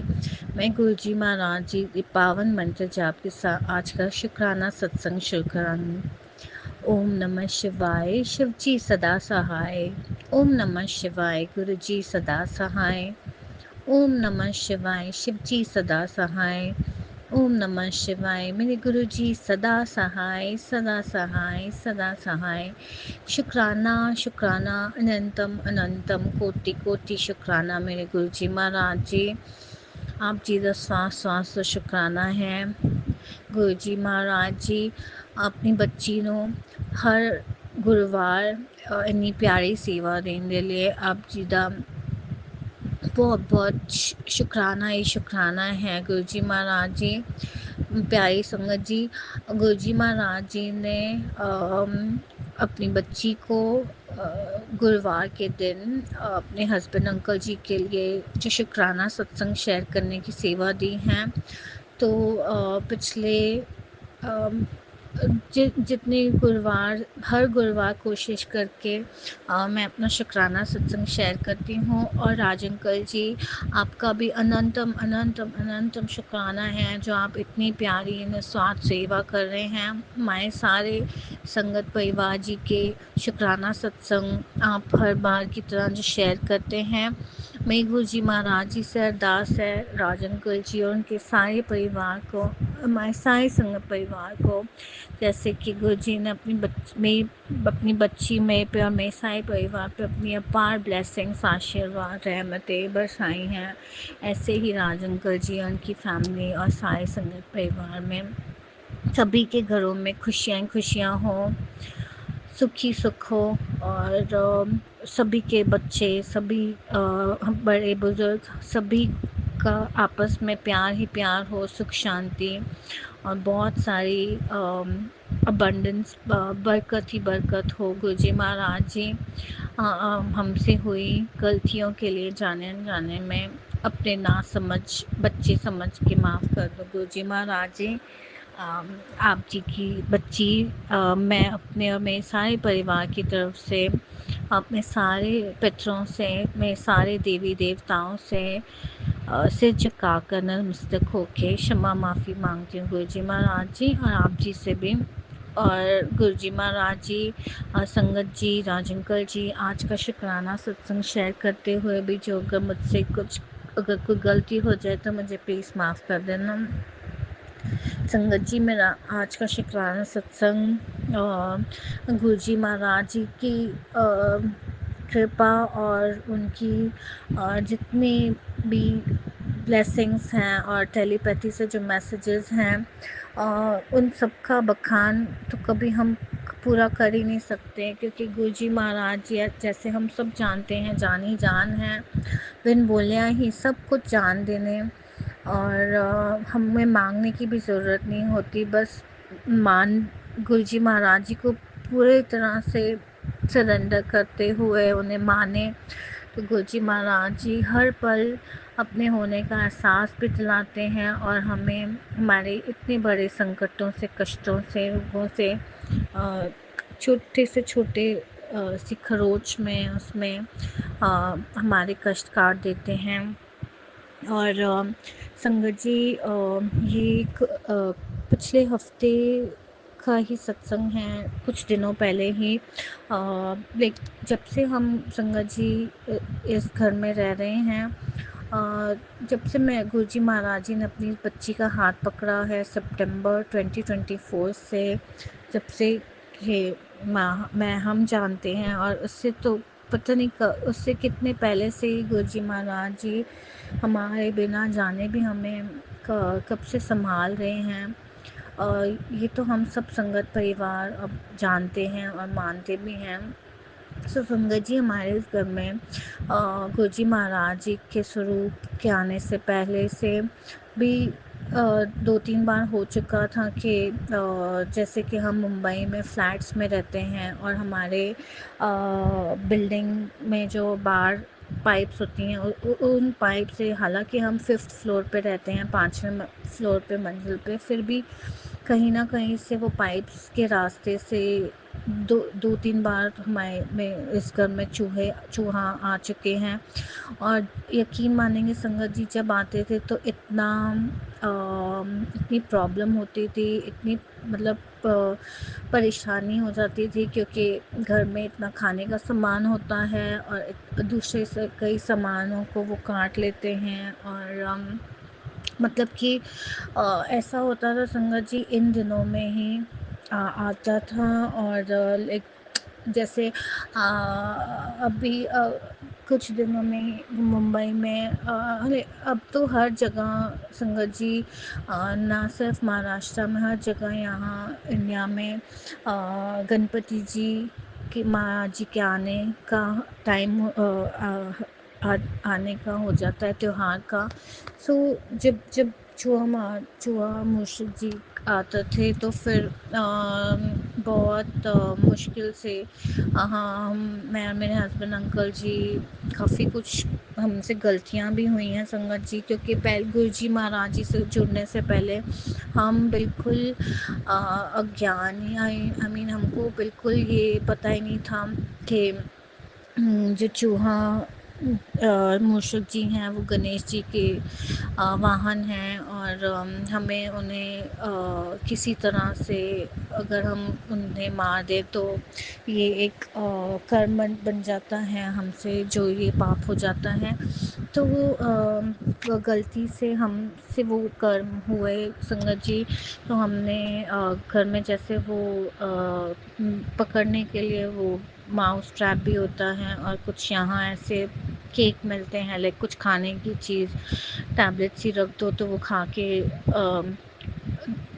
मैं गुरु जी महाराज जी के पावन मंत्र जाप के साथ आज का शुक्राना सत्संग शुरू करांगी। ओम नमः शिवाय, शिव जी सदा सहाय। ओम नमः शिवाय, गुरु जी सदा सहाय। ओम नमः शिवाय, शिव जी सदा सहाय। ओम नमः शिवाय, मेरे गुरु जी सदा सहाय, सदा सहाय, सदा सहाय। शुक्राना शुक्राना अनंतम अनंतम कोटि कोटि शुक्राना मेरे गुरु जी महाराज जी। आप जी का श्वास श्वास तो शुक्राना है। गुरु जी महाराज जी अपनी बच्ची ਨੂੰ हर गुरुवार इन्नी प्यारी सेवा देने के लिए आप जी का बहुत बहुत शुक्राना ही शुक्राना है गुरु जी महाराज जी। प्यारी संगत जी, गुरु जी महाराज जी ने अपनी बच्ची को गुरुवार के दिन अपने हस्बैंड अंकल जी के लिए जो शुक्राना सत्संग शेयर करने की सेवा दी है। तो पिछले जितने गुरुवार हर गुरुवार कोशिश करके मैं अपना शुक्राना सत्संग शेयर करती हूँ। और राज अंकल जी, आपका भी अनंतम अनंतम अनंतम शुक्राना है जो आप इतनी प्यारी निस्वार्थ सेवा कर रहे हैं। हमारे सारे संगत परिवार जी के शुक्राना सत्संग आप हर बार की तरह जो शेयर करते हैं। मेरे गुरु जी महाराज जी से अरदास है राज अंकल जी और उनके सारे परिवार को, हमारे सारे संगत परिवार को, जैसे कि गुरु जी ने अपनी बच्ची में पे और मेरे सारे परिवार पे अपनी अपार ब्लेसिंग्स आशीर्वाद रहमतें बरसाई हैं, ऐसे ही राज अंकल जी और उनकी फैमिली और सारे संगत परिवार में सभी के घरों में खुशियाँ खुशियाँ हों, सुखी सुख हो। और सभी के बच्चे, सभी बड़े बुजुर्ग, सभी का आपस में प्यार ही प्यार हो, सुख शांति और बहुत सारी अबंडेंस बरकत ही बरकत हो। गुरु जी महाराज जी हमसे हुई गलतियों के लिए जाने अनजाने में अपने ना समझ बच्चे समझ के माफ़ कर दो गुरु जी महाराज जी। आप जी की बच्ची मैं अपने और मेरे सारे परिवार की तरफ से, अपने सारे पितरों से, मेरे सारे देवी देवताओं से सिर झुका कर नतमस्तक होके क्षमा माफ़ी मांगती हूँ गुरु जी महाराज जी, और आप जी से भी। और गुरु जी महाराज जी, संगत जी, राज अंकल जी, आज का शुक्राना सत्संग शेयर करते हुए भी जो अगर कोई गलती हो जाए तो मुझे प्लीज़ माफ़ कर देना। संगत जी, मेरा आज का शुक्राना सत्संग गुरु जी महाराज जी की कृपा और उनकी जितनी भी ब्लेसिंग्स हैं और टेलीपैथी से जो मैसेजेस हैं उन सब का बखान तो कभी हम पूरा कर ही नहीं सकते, क्योंकि गुरु जी महाराज जी जैसे हम सब जानते हैं जान ही जान हैं, बिन बोलिया ही सब कुछ जान देने और हमें मांगने की भी ज़रूरत नहीं होती, बस गुरु जी महाराज जी को पूरे तरह से सरेंडर करते हुए उन्हें माने तो गुरु जी महाराज जी हर पल अपने होने का एहसास भी दिलाते हैं और हमें हमारे इतने बड़े संकटों से, कष्टों से, रोगों से छोटे से छोटे सी खरोच में उसमें हमारे कष्ट काट देते हैं। और संगत जी, ये एक पिछले हफ्ते का ही सत्संग है, कुछ दिनों पहले ही जब से हम संगत जी इस घर में रह रहे हैं, जब से मैं गुरु जी महाराज जी ने अपनी बच्ची का हाथ पकड़ा है सितंबर 2024 से, जब से ये हम जानते हैं, और उससे तो पता नहीं उससे कितने पहले से ही गुरु जी महाराज जी हमारे बिना जाने भी हमें कब से संभाल रहे हैं। ये तो हम सब संगत परिवार अब जानते हैं और मानते भी हैं। सो संगत जी, हमारे इस घर में गुरु जी महाराज जी के स्वरूप के आने से पहले से भी 2-3 बार हो चुका था कि जैसे कि हम मुंबई में फ्लैट्स में रहते हैं और हमारे बिल्डिंग में जो बाहर पाइप्स होती हैं उन पाइप से, हालांकि हम 5th फ्लोर पे रहते हैं, 5वें फ्लोर पे मंजिल पे, फिर भी कहीं ना कहीं से वो पाइप्स के रास्ते से 2-3 बार हमारे में इस घर में चूहा आ चुके हैं। और यकीन मानेंगे संगत जी, जब आते थे तो इतनी प्रॉब्लम होती थी, इतनी मतलब परेशानी हो जाती थी, क्योंकि घर में इतना खाने का सामान होता है और दूसरे से कई सामानों को वो काट लेते हैं। और मतलब कि ऐसा होता था संगत जी, इन दिनों में ही आता था। और लाइक जैसे अभी कुछ दिनों में ही मुंबई में अरे अब तो हर जगह संगत जी, ना सिर्फ महाराष्ट्र में, हर जगह यहाँ इंडिया में गणपति जी के, माँ जी के आने का टाइम आने का हो जाता है, त्योहार का। सो जब जब चूहा मूसक जी आते थे तो फिर बहुत मुश्किल से मैं और मेरे हस्बैंड अंकल जी, काफ़ी कुछ हमसे गलतियां भी हुई हैं संगत जी, क्योंकि गुरु जी महाराज जी से जुड़ने से पहले हम बिल्कुल अज्ञानी, आई मीन हमको बिल्कुल ये पता ही नहीं था कि जो चूहा मूषक जी हैं वो गणेश जी के वाहन हैं, और हमें उन्हें किसी तरह से अगर हम उन्हें मार दें तो ये एक कर्म बन जाता है हमसे, जो ये पाप हो जाता है। तो वो गलती से हमसे वो कर्म हुए संगत जी। तो हमने घर में जैसे वो पकड़ने के लिए वो माउस ट्रैप भी होता है, और कुछ यहाँ ऐसे केक मिलते हैं, लाइक कुछ खाने की चीज़, टैबलेट्स ही रख दो तो वो खा के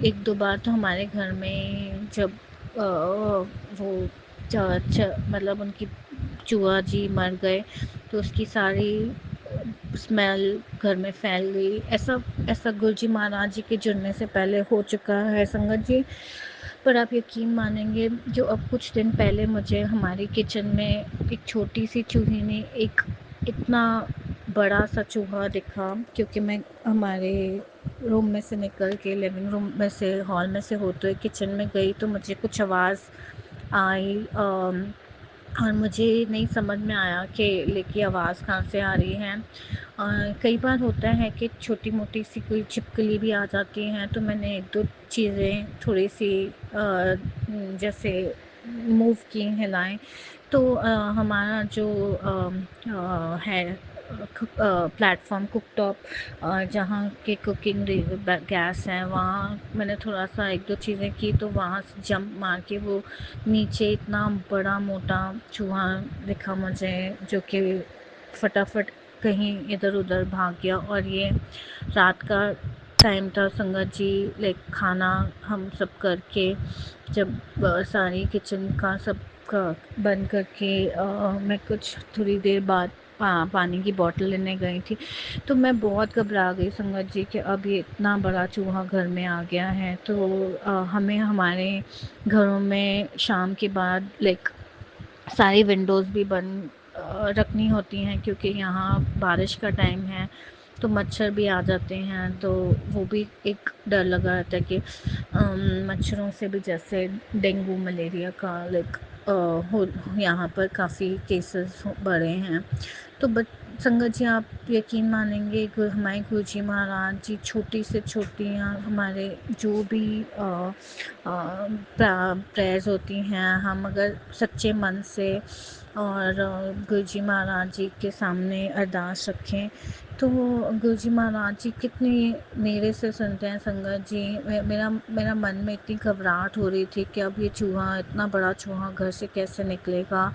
1-2 बार तो हमारे घर में जब वो मतलब उनकी चूहा जी मर गए तो उसकी सारी स्मेल घर में फैल गई। ऐसा ऐसा गुरुजी महाराज जी के जुड़ने से पहले हो चुका है संगत जी। पर आप यकीन मानेंगे, जो अब कुछ दिन पहले मुझे हमारी किचन में एक छोटी सी चूही ने एक इतना बड़ा सा चूहा दिखा, क्योंकि मैं हमारे रूम में से निकल के लिविंग रूम में से, हॉल में से होते हुए किचन में गई तो मुझे कुछ आवाज़ आई, और मुझे नहीं समझ में आया कि लेकी आवाज़ कहाँ से आ रही है। कई बार होता है कि छोटी मोटी सी कोई छिपकली भी आ जाती हैं, तो मैंने 1-2 चीज़ें थोड़ी सी जैसे मूव की, हिलाएं, तो हमारा जो है प्लेटफॉर्म कुकटॉप, जहाँ के कुकिंग गैस है, वहाँ मैंने थोड़ा सा 1-2 चीज़ें की तो वहाँ से जंप मार के वो नीचे इतना बड़ा मोटा चूहा दिखा मुझे, जो कि फटाफट कहीं इधर उधर भाग गया। और ये रात का टाइम था संगत जी, लाइक खाना हम सब करके जब सारी किचन का सब का बंद करके मैं कुछ थोड़ी देर बाद पानी की बोतल लेने गई थी, तो मैं बहुत घबरा गई संगत जी कि अब ये इतना बड़ा चूहा घर में आ गया है। तो हमें हमारे घरों में शाम के बाद लाइक सारी विंडोज़ भी बंद रखनी होती हैं, क्योंकि यहाँ बारिश का टाइम है तो मच्छर भी आ जाते हैं, तो वो भी एक डर लगा रहता है कि मच्छरों से भी जैसे डेंगू मलेरिया का लाइक हो, यहाँ पर काफ़ी केसेस बढ़े हैं। तो संगत जी, आप यकीन मानेंगे, हमारे गुरु जी महाराज जी छोटी से छोटी हमारे जो भी प्रेयर्स होती हैं, हम अगर सच्चे मन से और गुरु जी महाराज जी के सामने अरदास रखें तो गुरु जी महाराज जी कितनी मेरे से सुनते हैं संगत जी। मेरा मन में इतनी घबराहट हो रही थी कि अब ये चूहा, इतना बड़ा चूहा घर से कैसे निकलेगा,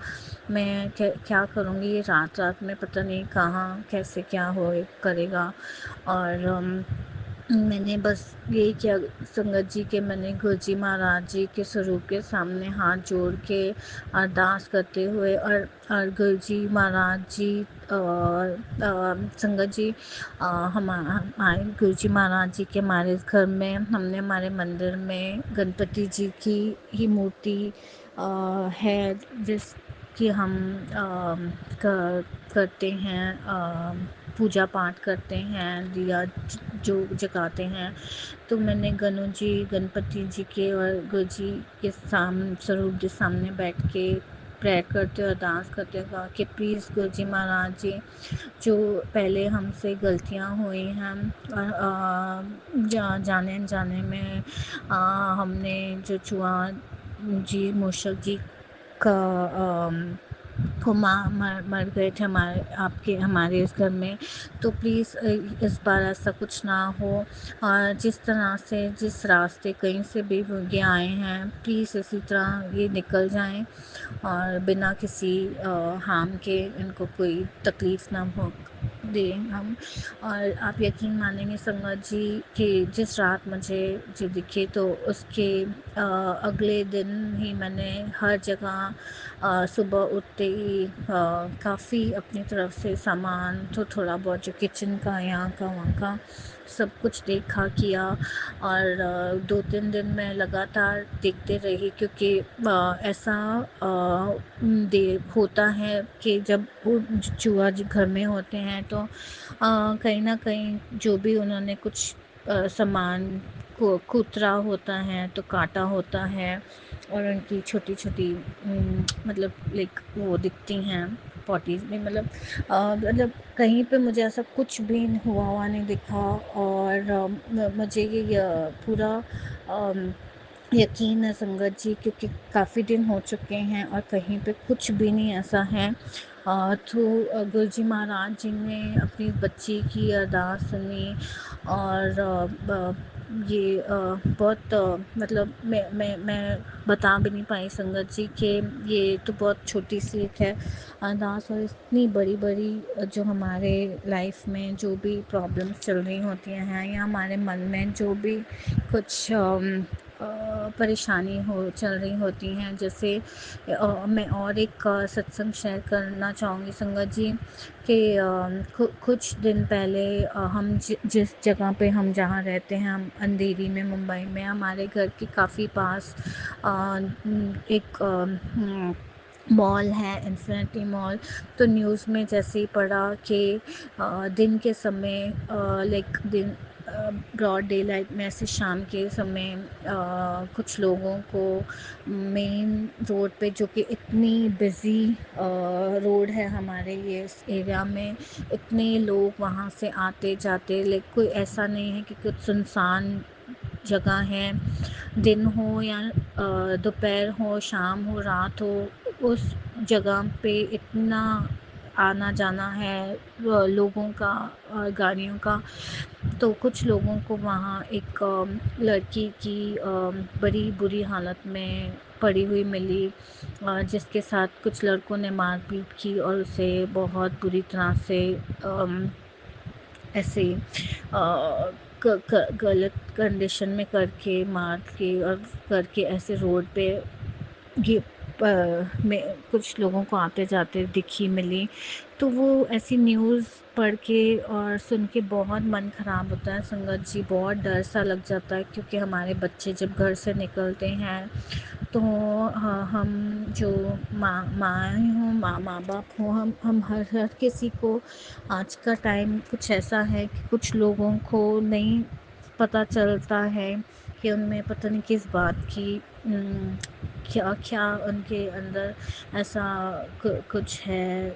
मैं क्या करूँगी, ये रात रात में पता नहीं कहाँ कैसे क्या हो करेगा। और मैंने बस यही किया संगत जी के, मैंने गुरु जी महाराज जी के स्वरूप के सामने हाथ जोड़ के अरदास करते हुए और गुरु जी महाराज जी और संगत जी हमारे गुरु जी महाराज जी के हमारे घर में हमने हमारे मंदिर में गणपति जी की ही मूर्ति है जिसकी हम करते हैं, पूजा पाठ करते हैं, दिया जो जगाते हैं। तो मैंने गणपति जी के और गुरु जी के स्वरूप के सामने बैठ के प्रेयर करते और अरदास करते हुए कहा कि प्लीज़ गुरु जी महाराज जी, जो पहले हमसे गलतियाँ हुई हैं और जाने अनजाने में हमने जो चुआ जी मूषक जी का वो मर गए थे हमारे इस घर में, तो प्लीज़ इस बार ऐसा कुछ ना हो। और जिस तरह से जिस रास्ते कहीं से भी ये आए हैं, प्लीज़ इसी तरह ये निकल जाएं और बिना किसी हार्म के इनको कोई तकलीफ़ ना हो दें हम। और आप यकीन मानेंगे संगत जी कि जिस रात मुझे जो दिखे तो उसके अगले दिन ही मैंने हर जगह सुबह उठते ही काफ़ी अपनी तरफ से सामान तो थोड़ा बहुत जो किचन का यहाँ का वहाँ का सब कुछ देखा किया। और 2-3 दिन मैं लगातार देखते रही, क्योंकि ऐसा होता है कि जब वो चूहा घर में होते हैं तो कहीं ना कहीं जो भी उन्होंने कुछ सामान को कुतरा होता है तो काटा होता है और उनकी छोटी छोटी मतलब लाइक वो दिखती हैं पॉटीज में, मतलब कहीं पे मुझे ऐसा कुछ भी हुआ नहीं दिखा। और मुझे ये पूरा यकीन है संगत जी, क्योंकि काफ़ी दिन हो चुके हैं और कहीं पे कुछ भी नहीं ऐसा है। तो गुरु जी महाराज जी ने अपनी बच्ची की अरदास सुनी और ये बहुत मतलब मैं बता भी नहीं पाई संगत जी कि ये तो बहुत छोटी सी एक है अरदास, और इतनी बड़ी बड़ी जो हमारे लाइफ में जो भी प्रॉब्लम्स चल रही होती हैं या हमारे मन में जो भी कुछ परेशानी चल रही होती हैं, जैसे मैं और एक सत्संग शेयर करना चाहूँगी संगत जी कि कुछ दिन पहले हम जिस जगह पे हम जहाँ रहते हैं, हम अंधेरी में मुंबई में, हमारे घर के काफ़ी पास एक मॉल है, इन्फिनिटी मॉल। तो न्यूज़ में जैसे ही पढ़ा कि दिन के समय लाइक ब्रॉड डे लाइट में ऐसे शाम के समय कुछ लोगों को मेन रोड पे, जो कि इतनी बिज़ी रोड है हमारे ये इस एरिया में, इतने लोग वहाँ से आते जाते, लाइक कोई ऐसा नहीं है कि कुछ सुनसान जगह है, दिन हो या दोपहर हो, शाम हो, रात हो, उस जगह पे इतना आना जाना है लोगों का और गाड़ियों का। तो कुछ लोगों को वहाँ एक लड़की की बड़ी बुरी हालत में पड़ी हुई मिली, जिसके साथ कुछ लड़कों ने मारपीट की और उसे बहुत बुरी तरह से ऐसे गलत कंडीशन में करके मार के और करके ऐसे रोड पे ये में कुछ लोगों को आते जाते दिखी मिली। तो वो ऐसी न्यूज़ पढ़ के और सुन के बहुत मन ख़राब होता है संगत जी, बहुत डर सा लग जाता है, क्योंकि हमारे बच्चे जब घर से निकलते हैं तो हम जो माँ हों, माँ बाप हों, हम हर किसी को, आज का टाइम कुछ ऐसा है कि कुछ लोगों को नहीं पता चलता है कि उनमें पता नहीं किस बात की क्या क्या उनके अंदर ऐसा कुछ है।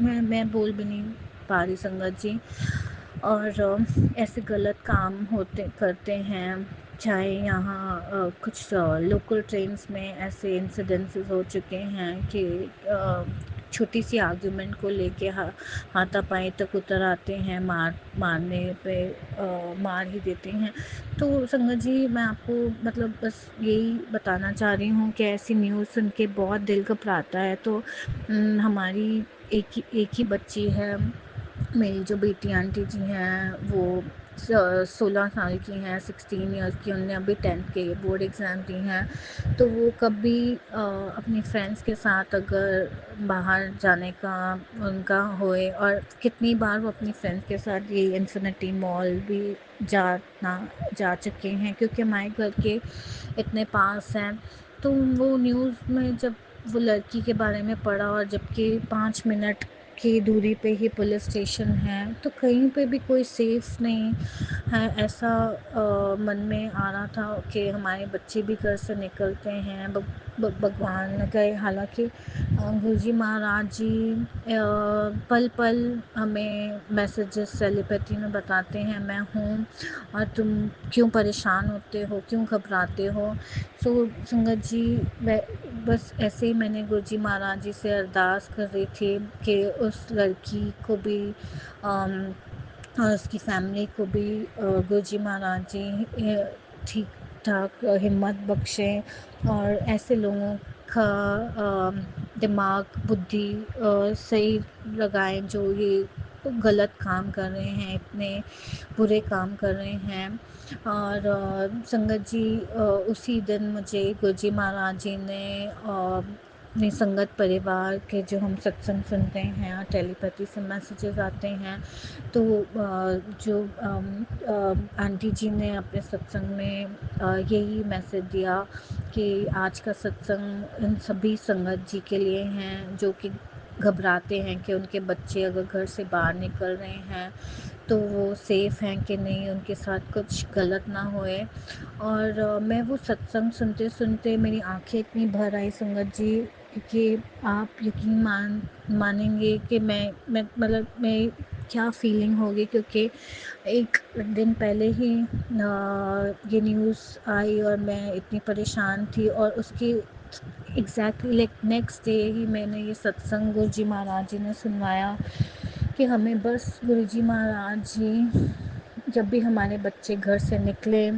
मैं बोल भी नहीं पा रही संगत जी। और ऐसे गलत काम करते हैं, चाहे यहाँ कुछ लोकल ट्रेन्स में ऐसे इंसिडेंसेस हो चुके हैं कि छोटी सी आर्गुमेंट को लेके हाथापाई तक उतर आते हैं, मारने पे मार ही देते हैं। तो संगत जी, मैं आपको मतलब बस यही बताना चाह रही हूँ कि ऐसी न्यूज़ सुन के बहुत दिल घबराता है। तो हमारी एक ही बच्ची है मेरी जो बेटी आंटी जी हैं वो 16 साल की हैं, 16 ईयर्स की। उनने अभी 10th के बोर्ड एग्ज़ाम दी हैं। तो वो कभी अपनी फ्रेंड्स के साथ अगर बाहर जाने का उनका होए, और कितनी बार वो अपनी फ्रेंड्स के साथ ये इन्फिनिटी मॉल भी जा चुके हैं, क्योंकि हमारे घर के इतने पास हैं। तो वो न्यूज़ में जब वो लड़की के बारे में पढ़ा, और जबकि 5 मिनट की दूरी पे ही पुलिस स्टेशन है, तो कहीं पे भी कोई सेफ़ नहीं है, ऐसा मन में आ रहा था कि हमारे बच्चे भी घर से निकलते हैं, भगवान न करे। हालांकि गुरुजी महाराज जी पल पल हमें मैसेजेस टेलीपैथी में बताते हैं, मैं हूँ और तुम क्यों परेशान होते हो, क्यों घबराते हो। सो संगत जी, बस ऐसे ही मैंने गुरुजी महाराज जी से अरदास कर रही थी कि उस लड़की को भी और उसकी फैमिली को भी गुरुजी महाराज जी ठीक ठाक हिम्मत बख्शें, और ऐसे लोगों का दिमाग बुद्धि सही लगाएं जो ये गलत काम कर रहे हैं, इतने बुरे काम कर रहे हैं। और संगत जी, उसी दिन मुझे गुरुजी महाराज जी ने अपनी संगत परिवार के जो हम सत्संग सुनते हैं, टेलीपैथी से मैसेजेस आते हैं, तो जो आंटी जी ने अपने सत्संग में यही मैसेज दिया कि आज का सत्संग इन सभी संगत जी के लिए हैं जो कि घबराते हैं कि उनके बच्चे अगर घर से बाहर निकल रहे हैं तो वो सेफ़ हैं कि नहीं, उनके साथ कुछ गलत ना होए। और मैं वो सत्संग सुनते सुनते मेरी आंखें इतनी भर आई संगत जी कि आप यकीन मानेंगे कि मैं मतलब मैं क्या फीलिंग होगी, क्योंकि एक दिन पहले ही ये न्यूज़ आई और मैं इतनी परेशान थी, और उसकी एग्जैक्टली लाइक नेक्स्ट डे ही मैंने ये सत्संग गुरुजी महाराज जी ने सुनवाया कि हमें बस गुरुजी महाराज जी जब भी हमारे बच्चे घर से निकले,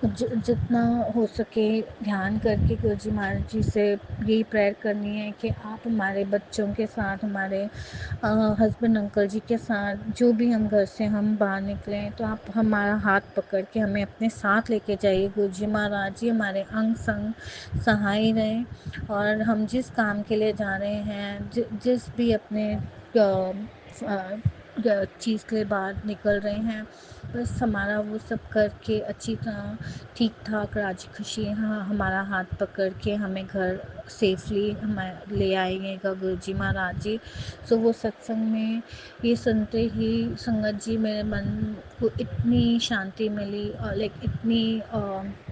जितना हो सके ध्यान करके गुरुजी महाराज जी से यही प्रेयर करनी है कि आप हमारे बच्चों के साथ, हमारे हस्बैंड अंकल जी के साथ, जो भी हम घर से हम बाहर निकलें तो आप हमारा हाथ पकड़ के हमें अपने साथ लेके जाइए। गुरुजी महाराज जी हमारे अंग संग सहाय रहें, और हम जिस काम के लिए जा रहे हैं, जिस भी अपने चीज़ के लिए बाहर निकल रहे हैं, बस हमारा वो सब करके अच्छी तरह ठीक ठाक राजी खुशी हमारा हाथ पकड़ के हमें घर सेफली हमारे ले आएंगे गुरुजी महाराज जी। सो वो सत्संग में ये सुनते ही संगत जी मेरे मन को इतनी शांति मिली, और लाइक इतनी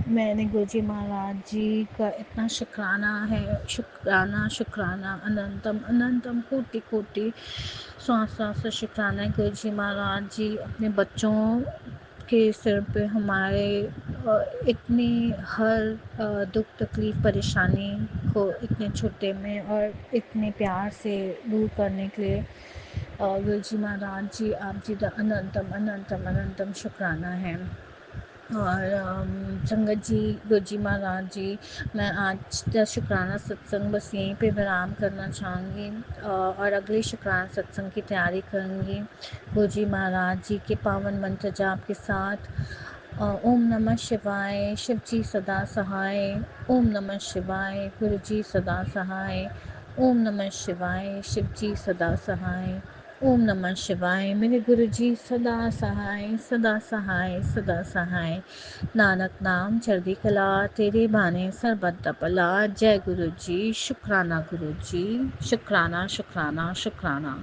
मैंने गुरुजी महाराज जी का इतना शुक्राना है, शुक्राना शुक्राना अनंतम अनंतम कोटि कोटि सांस से शुक्राना है। गुरुजी महाराज जी अपने बच्चों के सिर पे हमारे इतनी हर दुख तकलीफ़ परेशानी को इतने छोटे में और इतने प्यार से दूर करने के लिए गुरुजी महाराज जी आप जी का अनंतम अनंतम अनंतम शुक्राना है। और संगत जी, गुरुजी महाराज जी, मैं आज का शुक्राना सत्संग बस यहीं पे विराम करना चाहूँगी, और अगले शुक्राना सत्संग की तैयारी करूँगी गुरुजी महाराज जी के पावन मंत्र जाप के साथ। ओम नमः शिवाय, शिव जी सदा सहाय। ओम नमः शिवाय, गुरु जी सदा सहाय। ओम नमः शिवाय, शिव जी सदा सहाय। ओम नमः शिवाय, मेरे गुरु जी सदा सहाय सदा सहाय सदा सहाय। नानक नाम चढ़दी कला, तेरे बाने सरबत भला। जय गुरु जी, शुक्राना गुरु जी, शुक्राना शुक्राना शुक्राना।